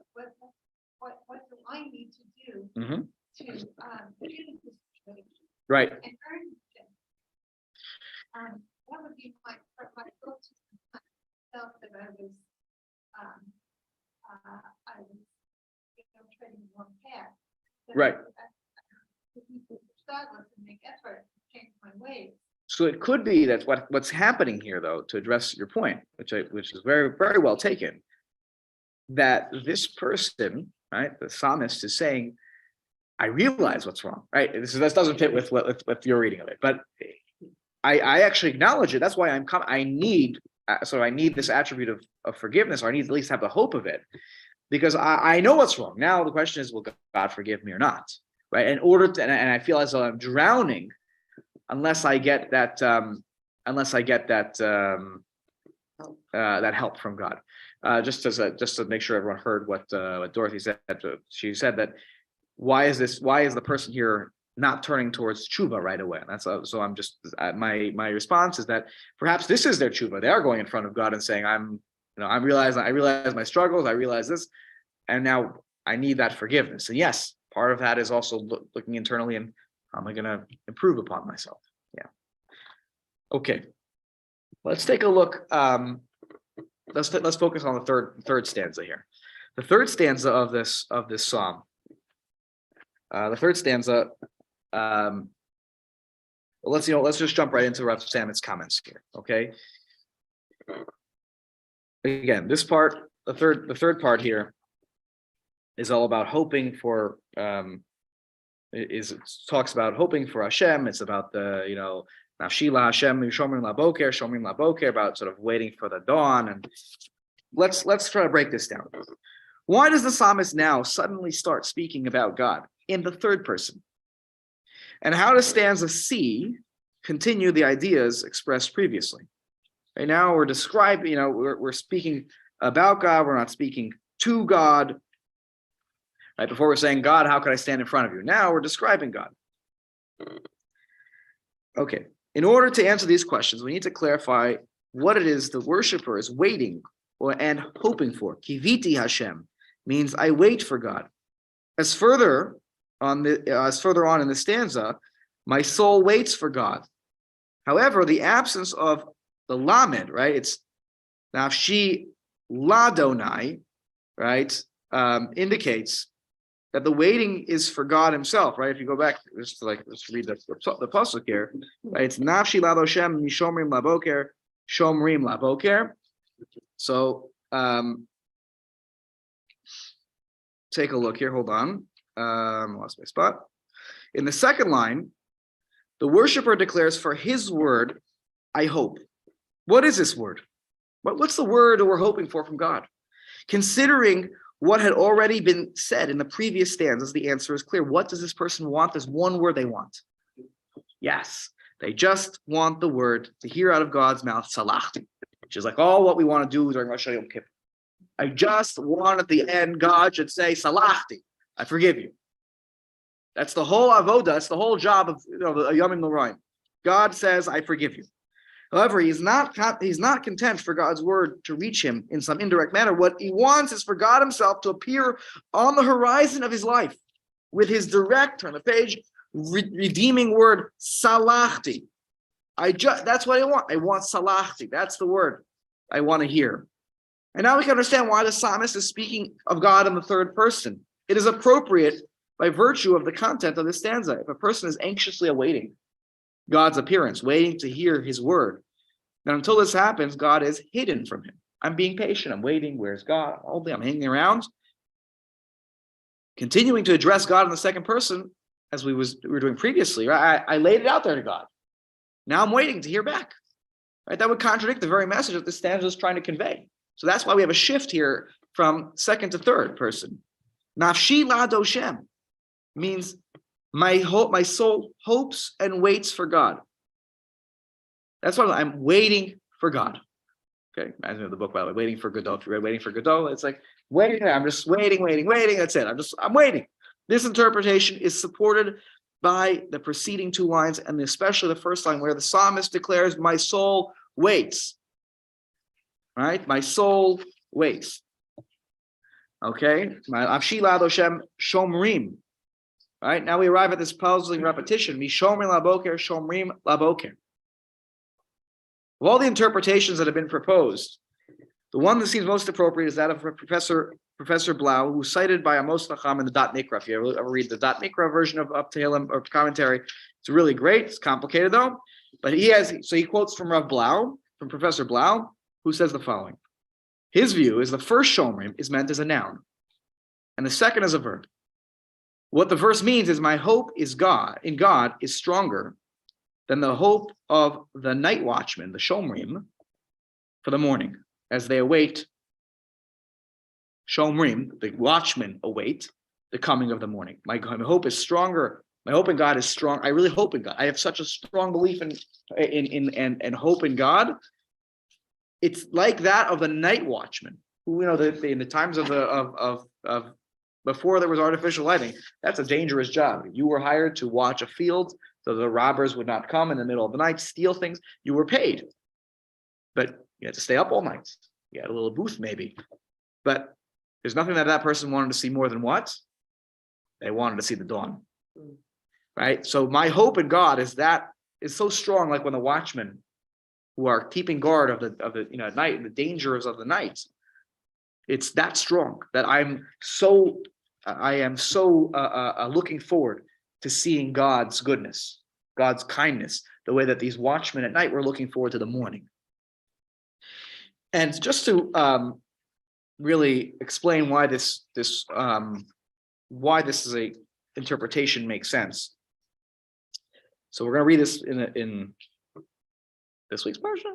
what do I need to do Mhm. to get in this situation Right. and earn it? That would be my go-to. I felt that I was treading the wrong path. That Right. I need to start with and make effort to change my ways. So it could be that what's happening here, though, to address your point, which is very, very well taken, that this person, right, the psalmist is saying, I realize what's wrong, right? This doesn't fit with your reading of it, but I actually acknowledge it. That's why I need this attribute of forgiveness, or I need to at least have the hope of it, because I know what's wrong. Now the question is, will God forgive me or not, right? In order to, and I feel as though I'm drowning unless I get that that help from God. Just to make sure everyone heard what Dorothy said. She said that why is the person here not turning towards tshuva right away? And that's so I'm just my response is that perhaps this is their tshuva. They are going in front of God and saying, I realize my struggles, I realize this, and now I need that forgiveness. And yes, part of that is also looking internally and how am I going to improve upon myself? Yeah. Okay. Let's take a look. Let's focus on the third stanza here. The third stanza of this psalm. The third stanza. Let's just jump right into Rav Samet's comments here. Okay. Again, this part, the third part here is all about hoping for it talks about hoping for Hashem. It's about the, Nafshila Hashem Shomrim Laboker, about sort of waiting for the dawn. And let's try to break this down. Why does the psalmist now suddenly start speaking about God in the third person? And how does stanza C continue the ideas expressed previously? Right now we're describing, we're speaking about God, we're not speaking to God. Right before we're saying, God, how could I stand in front of you? Now we're describing God. Okay, in order to answer these questions, we need to clarify what it is the worshiper is waiting and hoping for. Kiviti Hashem means I wait for God. As further on in the stanza, my soul waits for God. However, the absence of the lamed, right? It's nafshi ladonai, right? Indicates that the waiting is for God Himself, right? If you go back, let's read the pasuk here, right? It's nafshi ladoshem mishomrim laboker shomrim laboker. So take a look here. Hold on, lost my spot. In the second line, the worshiper declares, "For His word, I hope." What is this word? What's the word that we're hoping for from God? Considering what had already been said in the previous stanzas, the answer is clear. What does this person want? There's one word they want. Yes, they just want the word to hear out of God's mouth, salachti, which is like all what we want to do during Rosh Hashanah Yom Kippur. I just want at the end, God should say, salachti, I forgive you. That's the whole avoda, that's the whole job of the Yomim L'Roim. God says, I forgive you. However, he's not content for God's word to reach him in some indirect manner. What he wants is for God Himself to appear on the horizon of his life with His direct, turn the page, redeeming word, salachti. That's what I want. I want salachti. That's the word I want to hear. And now we can understand why the psalmist is speaking of God in the third person. It is appropriate by virtue of the content of the stanza. If a person is anxiously awaiting God's appearance, waiting to hear His word, then until this happens, God is hidden from him. I'm being patient. I'm waiting. Where's God? I'm hanging around. Continuing to address God in the second person, as we were doing previously, right? I laid it out there to God. Now I'm waiting to hear back. Right? That would contradict the very message that the stanza is trying to convey. So that's why we have a shift here from second to third person. Nafshi ladoshem means my soul hopes and waits for God. That's why I'm waiting for God. Okay, imagine the book, by the way, Waiting for Godot. If you read Waiting for Godot, it's like waiting. I'm just waiting. That's it. I'm waiting. This interpretation is supported by the preceding two lines, and especially the first line where the psalmist declares, "My soul waits." Right, my soul waits. Okay, my Avshila Doshem Shomrim. Right, now we arrive at this puzzling repetition. Mishomrim laboker, Shomrim laboker. Of all the interpretations that have been proposed, the one that seems most appropriate is that of Professor Blau, who's cited by Amos Nacham in the Dot Mikra. If you ever read the Dot Mikra version of Tehillim or commentary, it's really great. It's complicated though, but he quotes from Rav Blau, from Professor Blau, who says the following. His view is the first Shomrim is meant as a noun, and the second as a verb. What the verse means is my hope in God is stronger than the hope of the night watchman, the Shomrim, for the morning, as they await, Shomrim, the watchmen await the coming of the morning. My hope is stronger. My hope in God is strong. I really hope in God. I have such a strong belief in hope in God. It's like that of the night watchman, who, in the times of before there was artificial lighting, that's a dangerous job. You were hired to watch a field so the robbers would not come in the middle of the night, steal things. You were paid, but you had to stay up all night. You had a little booth maybe, but there's nothing that person wanted to see more than what? They wanted to see the dawn, right? So my hope in God is so strong, like when the watchmen who are keeping guard of the at night, and the dangers of the night, it's that strong that I am so looking forward to seeing God's goodness, God's kindness, the way that these watchmen at night were looking forward to the morning. And just to really explain why this is a interpretation makes sense. So we're going to read this in this week's parsha.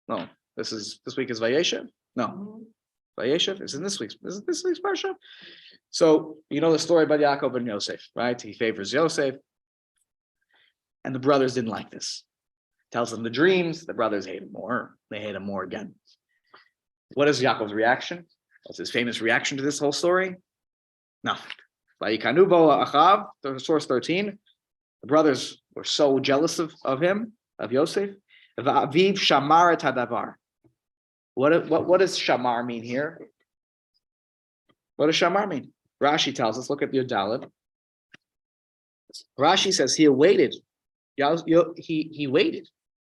No, this week is Vayeshev. No, Vayeshev is in this week's parsha. So you know the story about Yaakov and Yosef, right? He favors Yosef, and the brothers didn't like this. Tells them the dreams. The brothers hate him more. They hate him more again. What is Yaakov's reaction? What's his famous reaction to this whole story? No. Vayikanu bo achav, source 13. The brothers were so jealous of him, of Yosef. Va'aviv shamar et hadavar. What does shamar mean here? What does shamar mean? Rashi tells us, look at your Dalet. Rashi says he awaited. He waited.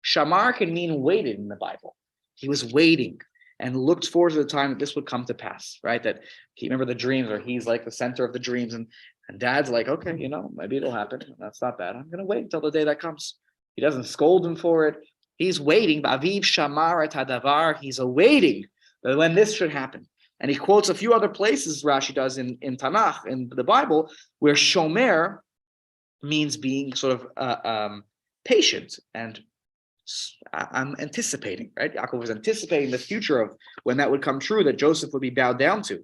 Shamar can mean waited in the Bible. He was waiting and looked forward to the time that this would come to pass, right? That he remember the dreams, or he's like the center of the dreams, and dad's like, okay, maybe it'll happen. That's not bad. I'm gonna wait until the day that comes. He doesn't scold him for it. He's waiting. Aviv shamar et hadavar. He's awaiting when this should happen. And he quotes a few other places, Rashi does in Tanakh, in the Bible, where shomer means being sort of patient, and I'm anticipating, right? Yaakov was anticipating the future of when that would come true, that Joseph would be bowed down to.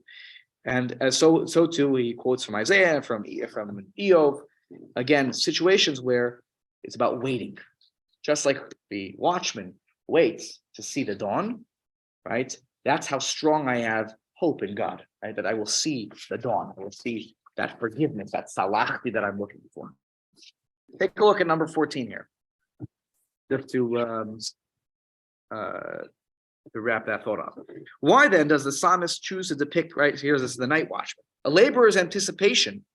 And so too, he quotes from Isaiah, from Eov, again, situations where it's about waiting. Just like the watchman waits to see the dawn, right? That's how strong I have hope in God, right? That I will see the dawn. I will see that forgiveness, that salachti that I'm looking for. Take a look at number 14 here. Just to wrap that thought up. Why then does the psalmist choose to depict, right here, this is the night watchman, a laborer's anticipation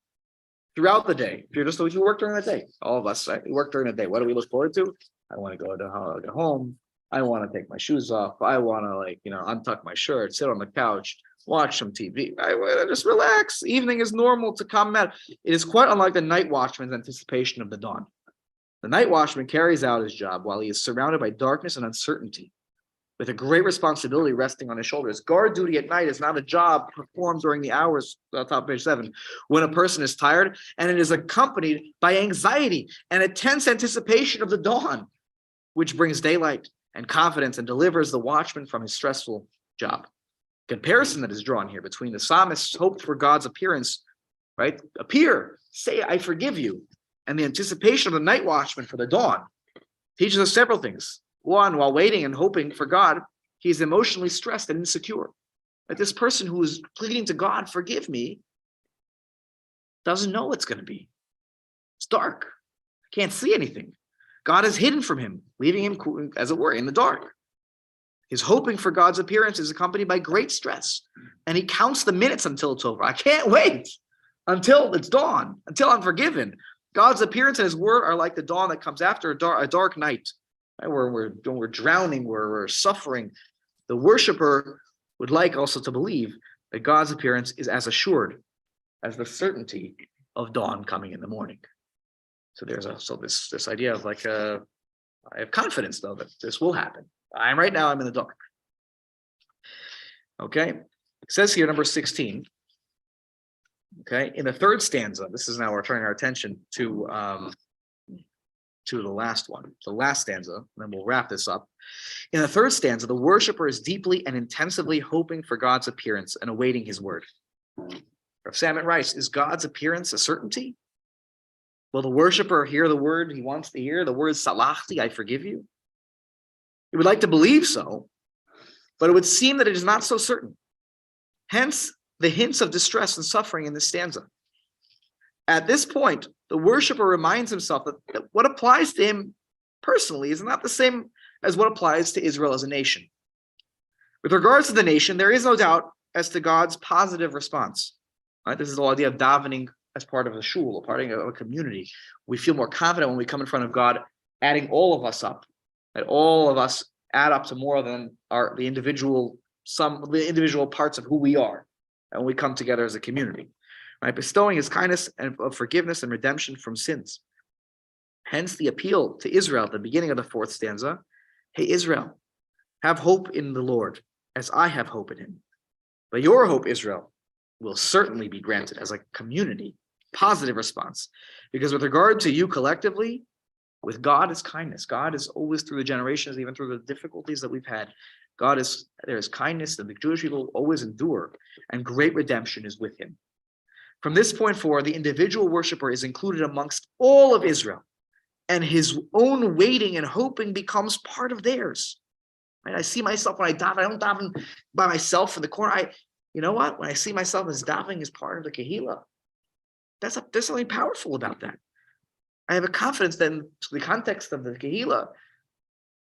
throughout the day? If you work during the day, all of us, right? We work during the day. What do we look forward to? I want to go home. I want to take my shoes off. I want to untuck my shirt, sit on the couch, watch some TV. I want to just relax. Evening is normal to come out. It is quite unlike the night watchman's anticipation of the dawn. The night watchman carries out his job while he is surrounded by darkness and uncertainty, with a great responsibility resting on his shoulders. Guard duty at night is not a job performed during the hours, top of page 7, when a person is tired, and it is accompanied by anxiety and a tense anticipation of the dawn, which brings daylight and confidence and delivers the watchman from his stressful job. Comparison that is drawn here between the psalmist's hope for God's appearance, right? Appear, say, I forgive you, and the anticipation of the night watchman for the dawn teaches us several things. One, while waiting and hoping for God, he is emotionally stressed and insecure. That this person who is pleading to God, forgive me, doesn't know what's going to be. It's dark. Can't see anything. God is hidden from him, leaving him, as it were, in the dark. His hoping for God's appearance is accompanied by great stress, and he counts the minutes until it's over. I can't wait until it's dawn, until I'm forgiven. God's appearance and his word are like the dawn that comes after a dark night. Right? We're drowning, we're suffering. The worshiper would like also to believe that God's appearance is as assured as the certainty of dawn coming in the morning. So there's also this idea of I have confidence though that this will happen. I'm in the dark. Okay, it says here number 16. Okay, in the third stanza, this is now we're turning our attention to the last one, the last stanza, and then we'll wrap this up. In the third stanza, the worshiper is deeply and intensively hoping for God's appearance and awaiting his word. Rav Salmon writes, is God's appearance a certainty? Will the worshiper hear the word he wants to hear, the word salachti, I forgive you? He would like to believe so, but it would seem that it is not so certain. Hence, the hints of distress and suffering in this stanza. At this point, the worshiper reminds himself that what applies to him personally is not the same as what applies to Israel as a nation. With regards to the nation, there is no doubt as to God's positive response. Right? This is the whole idea of davening as part of a shul, part of a community. We feel more confident when we come in front of God, adding all of us up. That all of us add up to more than the individual parts of who we are, and we come together as a community. Right, bestowing his kindness and of forgiveness and redemption from sins. Hence the appeal to Israel at the beginning of the fourth stanza. Hey, Israel, have hope in the Lord as I have hope in him. But your hope, Israel, will certainly be granted as a community, positive response. Because with regard to you collectively, with God is kindness. God is always through the generations, even through the difficulties that we've had. There is kindness, and the Jewish people always endure, and great redemption is with him. From this point forward, the individual worshiper is included amongst all of Israel, and his own waiting and hoping becomes part of theirs. Right? I see myself when I daven, I don't daven by myself in the corner. You know what? When I see myself as davening as part of the Kehillah, there's something powerful about that. I have a confidence that in the context of the Kehillah,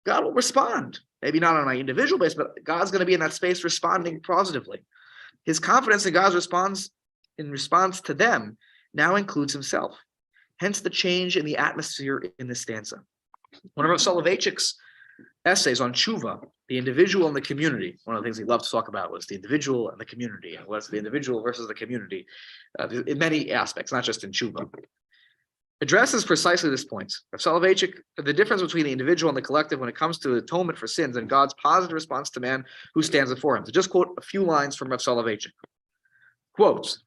God will respond. Maybe not on my individual basis, but God's going to be in that space responding positively. His confidence in God's response to them now includes himself. Hence the change in the atmosphere in this stanza. One of Rav Soloveitchik's essays on tshuva, the individual and the community. One of the things he loved to talk about was the individual and the community, and what's the individual versus the community in many aspects, not just in tshuva. Addresses precisely this point. Rav Soloveitchik, the difference between the individual and the collective when it comes to atonement for sins and God's positive response to man who stands before him. To just quote a few lines from Rav Soloveitchik. Quote,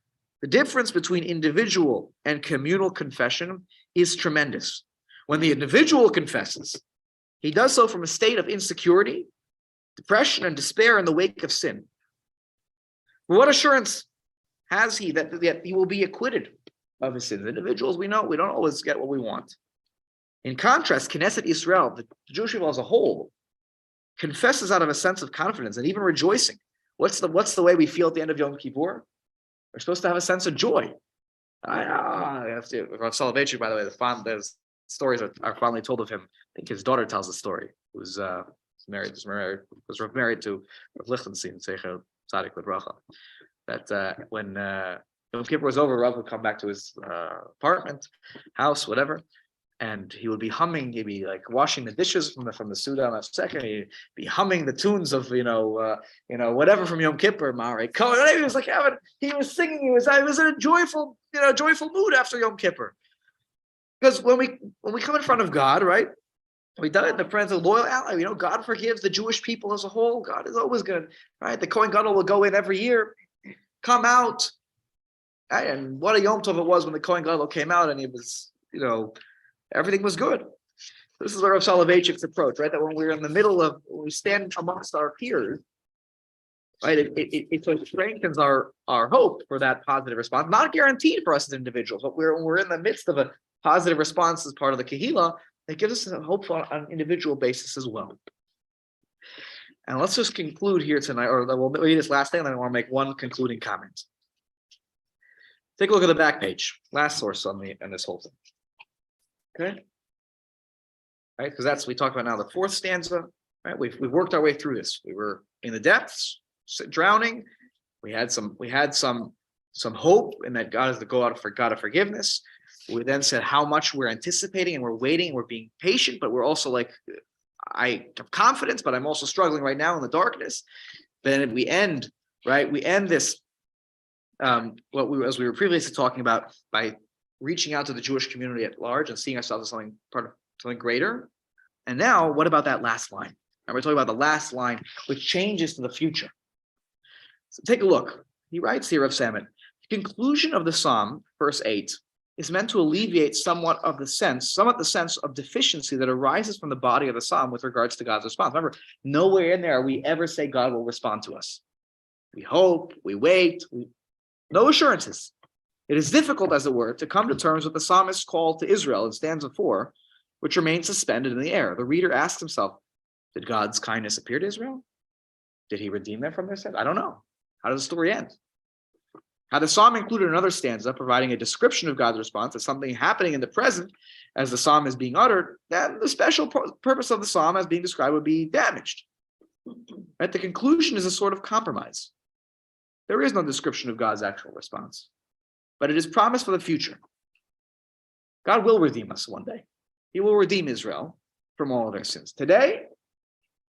the difference between individual and communal confession is tremendous. When the individual confesses, he does so from a state of insecurity, depression, and despair in the wake of sin. What assurance has he that he will be acquitted of his sins? Individuals, we know we don't always get what we want. In contrast, Knesset Israel, the Jewish people as a whole, confesses out of a sense of confidence and even rejoicing. What's the way we feel at the end of Yom Kippur? We're supposed to have a sense of joy. I have to. Rav Soloveitchik, by the way, the stories are fondly told of him. I think his daughter tells the story. Who was married to Rav Lichtenstein, Zeicher Tzadik L'Bracha. That when Yom Kippur was over, Rav would come back to his apartment, house, whatever, and he would be humming. He'd be like washing the dishes from the Suda on a second. He'd be humming the tunes of whatever from Yom Kippur, Mari. He was like he was singing. He was in a joyful mood after Yom Kippur. Because when we come in front of God, right? We done it in the presence of loyal ally. God forgives the Jewish people as a whole. God is always good, right? The Kohen Gadol will go in every year, come out. Right? And what a Yom Tov it was when the Kohen Gadol came out and he was, everything was good. This is Rav Soloveitchik's approach, right? That when when we stand amongst our peers, right, it sort of strengthens our hope for that positive response. Not guaranteed for us as individuals, but when we're in the midst of a positive response as part of the Kehillah, it gives us a hope on an individual basis as well. And let's just conclude here tonight, or we'll read this last thing, and then I want to make one concluding comment. Take a look at the back page. Last source on this whole thing. Okay. Right, because we talked about now the fourth stanza. Right, we've worked our way through this. We were in the depths, drowning. We had some hope in that God is the God of forgiveness. We then said how much we're anticipating and we're waiting and we're being patient, but we're also like, I have confidence, but I'm also struggling right now in the darkness. Then we end this as we were previously talking about, by reaching out to the Jewish community at large and seeing ourselves as part of something greater. And now, what about that last line? And we're talking about the last line, which changes to the future. So take a look. He writes here of Samet, the conclusion of the Psalm, verse 8, is meant to alleviate somewhat the sense of deficiency that arises from the body of the Psalm with regards to God's response. Remember, nowhere in there we ever say God will respond to us. We hope, we wait, no assurances. It is difficult, as it were, to come to terms with the psalmist's call to Israel in stanza 4, which remains suspended in the air. The reader asks himself, did God's kindness appear to Israel? Did he redeem them from their sins? I don't know. How does the story end? Had the psalm included another stanza providing a description of God's response as something happening in the present as the psalm is being uttered, then the special purpose of the psalm as being described would be damaged. Right? The conclusion is a sort of compromise. There is no description of God's actual response, but it is promised for the future. God will redeem us one day. He will redeem Israel from all of their sins. Today,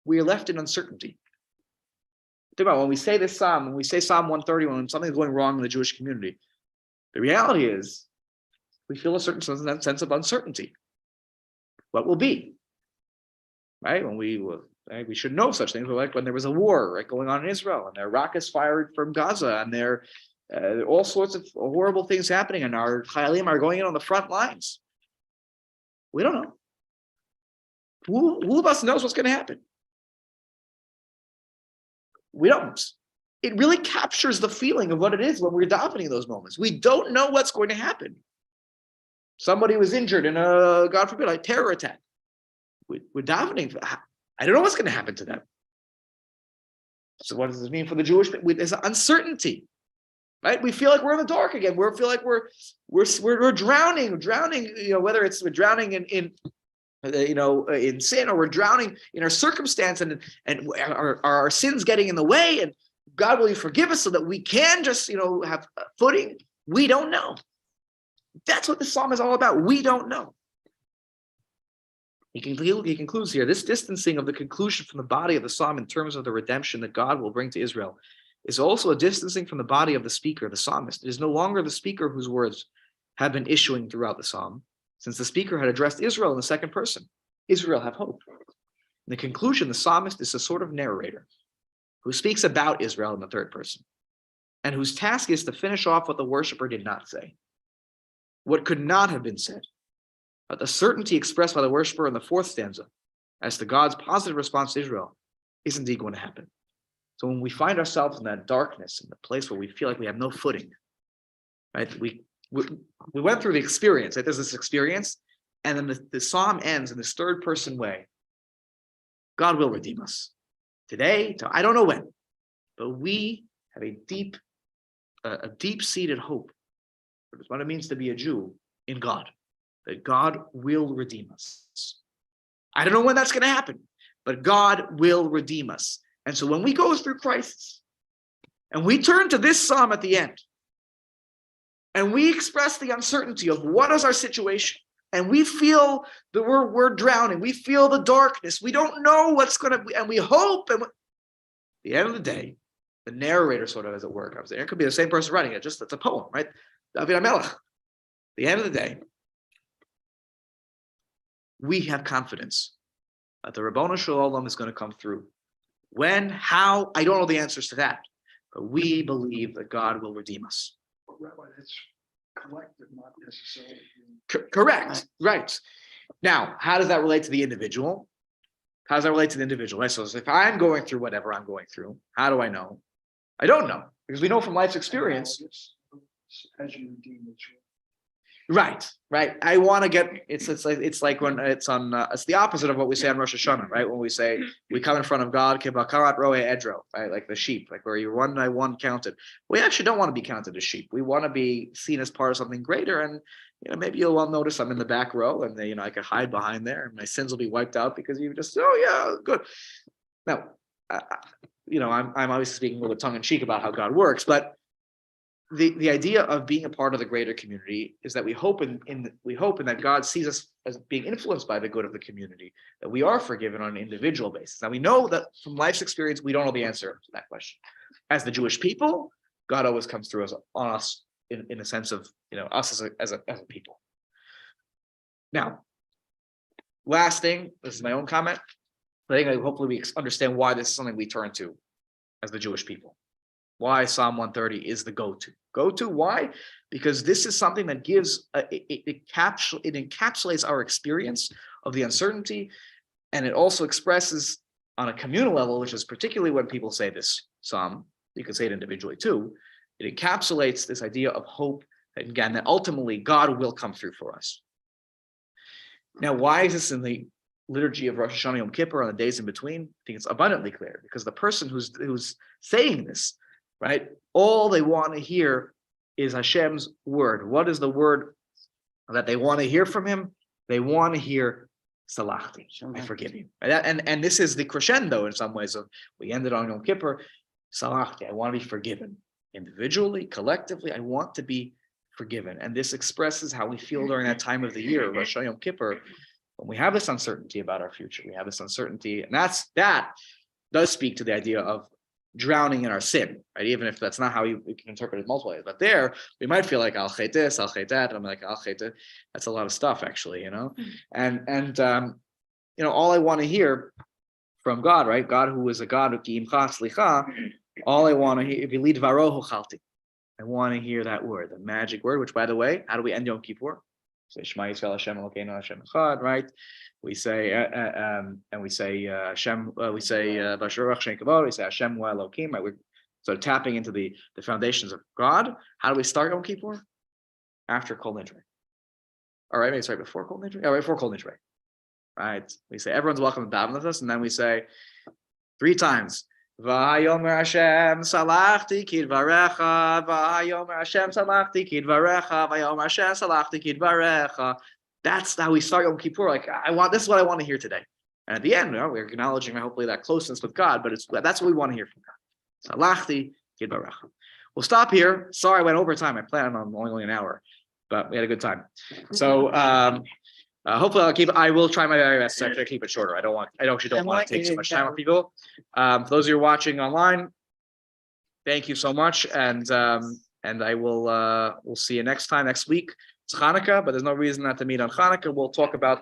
we are left in uncertainty. Think about when we say this psalm, when we say Psalm 130, when something's going wrong in the Jewish community, the reality is we feel a certain sense of uncertainty. What will be? Right? When we Right? We should know such things. Like when there was a war, right, going on in Israel, and there are rockets fired from Gaza, and there all sorts of horrible things happening, and our Chayalim are going in on the front lines. We don't know. Who of us knows what's going to happen? We don't. It really captures the feeling of what it is when we're davening in those moments. We don't know what's going to happen. Somebody was injured in a, God forbid, a terror attack. We're davening. I don't know what's going to happen to them. So what does this mean for the Jewish people? There's uncertainty, right? We feel like we're in the dark again. We feel like we're drowning. You know, whether it's we're drowning in sin, or we're drowning in our circumstance, and are our sins getting in the way, and God, will you forgive us so that we can just have footing? We don't know. That's what the psalm is all about. We don't know. He concludes here, this distancing of the conclusion from the body of the psalm in terms of the redemption that God will bring to Israel is also a distancing from the body of the speaker, the psalmist. It is no longer the speaker whose words have been issuing throughout the psalm, since the speaker had addressed Israel in the second person. Israel, have hope. In the conclusion, the psalmist is a sort of narrator who speaks about Israel in the third person, and whose task is to finish off what the worshiper did not say, what could not have been said. But the certainty expressed by the worshiper in the fourth stanza as to God's positive response to Israel is indeed going to happen. So when we find ourselves in that darkness, in the place where we feel like we have no footing, right? We went through the experience, right? There's this experience, and then the psalm ends in this third person way. God will redeem us. Today, I don't know when, but we have a deep-seated hope. That's what it means to be a Jew in God. That God will redeem us. I don't know when that's going to happen, but God will redeem us. And so when we go through crisis, and we turn to this psalm at the end, and we express the uncertainty of what is our situation, and we feel that we're drowning, we feel the darkness, we don't know what's going to be, and we hope, and at the end of the day, the narrator sort of, as it were, comes there. It could be the same person writing it, just it's a poem, right? David HaMelech. At the end of the day, we have confidence that the Rabbanu Shalom is going to come through. When, how, I don't know the answers to that, but we believe that God will redeem us. Rabbi, it's collective, not necessarily. Correct, right. Now, how does that relate to the individual? How does that relate to the individual? Right? So if I'm going through whatever I'm going through, how do I know? I don't know, because we know from life's experience. As you redeem Israel. Right. I want to get. It's like when it's on. It's the opposite of what we say on Rosh Hashanah, right? When we say we come in front of God, kebakarat roe edro, right? Like the sheep, like where you're one by one counted. We actually don't want to be counted as sheep. We want to be seen as part of something greater. And maybe you'll notice I'm in the back row, and I could hide behind there, and my sins will be wiped out because you just good. Now, I'm obviously speaking a little tongue in cheek about how God works, but. The idea of being a part of the greater community is that we hope in that God sees us as being influenced by the good of the community, that we are forgiven on an individual basis. Now we know that from life's experience, we don't know the answer to that question. As the Jewish people, God always comes through on us in a sense of us as a people. Now, last thing, this is my own comment. I think hopefully we understand why this is something we turn to as the Jewish people. Why Psalm 130 is the go-to. Go-to, why? Because this is something that gives, it encapsulates our experience of the uncertainty, and it also expresses on a communal level, which is particularly when people say this psalm, you can say it individually too, it encapsulates this idea of hope, that again, that ultimately God will come through for us. Now, why is this in the liturgy of Rosh Hashanah Yom Kippur on the days in between? I think it's abundantly clear, because the person who's saying this, right? All they want to hear is Hashem's word. What is the word that they want to hear from him? They want to hear Salachti, I forgive you. And this is the crescendo in some ways of, we ended on Yom Kippur, Salachti, I want to be forgiven. Individually, collectively, I want to be forgiven. And this expresses how we feel during that time of the year, Rosh Hashanah Yom Kippur, when we have this uncertainty about our future. We have this uncertainty, and that does speak to the idea of drowning in our sin, right? Even if that's not how we can interpret it multiple ways. But there, we might feel like, I'll hate this, I'll hate that. I'm like, I'll hate it. That's a lot of stuff, actually, And all I want to hear from God, right? God who is a God of Ki'imcha Slicha. All I want to hear, if you lead Varohu Chalti, I want to hear that word, the magic word, which by the way, how do we end Yom Kippur? Say Shema Yisrael Hashem Elokeinu Hashem Echad, right? We say and we say Hashem, we say Basharach Shem Kavod, we say Hashem Wa Elokim, right? We're so tapping into the foundations of God. How do we start Yom Kippur? After Kol Nidre. All right, maybe it's right before Kol Nidre. Oh, right before Kol Nidre. Right? We say everyone's welcome to daven with us, and then we say 3 times. Vayomer Hashem salachti kidvarecha. Vayomer Hashem salachti kidvarecha. Vayomer Hashem salachti kidvarecha. That's how we start Yom Kippur. Like this is what I want to hear today. And at the end, we're acknowledging hopefully that closeness with God, but that's what we want to hear from God. Salachti kidvarecha. We'll stop here. Sorry, I went over time. I planned on only an hour, but we had a good time. So hopefully I will try my very best to actually keep it shorter. I actually don't want to take so much time with people. For those of you watching online, thank you so much. And I will we'll see you next week. It's Hanukkah, but there's no reason not to meet on Hanukkah. We'll talk about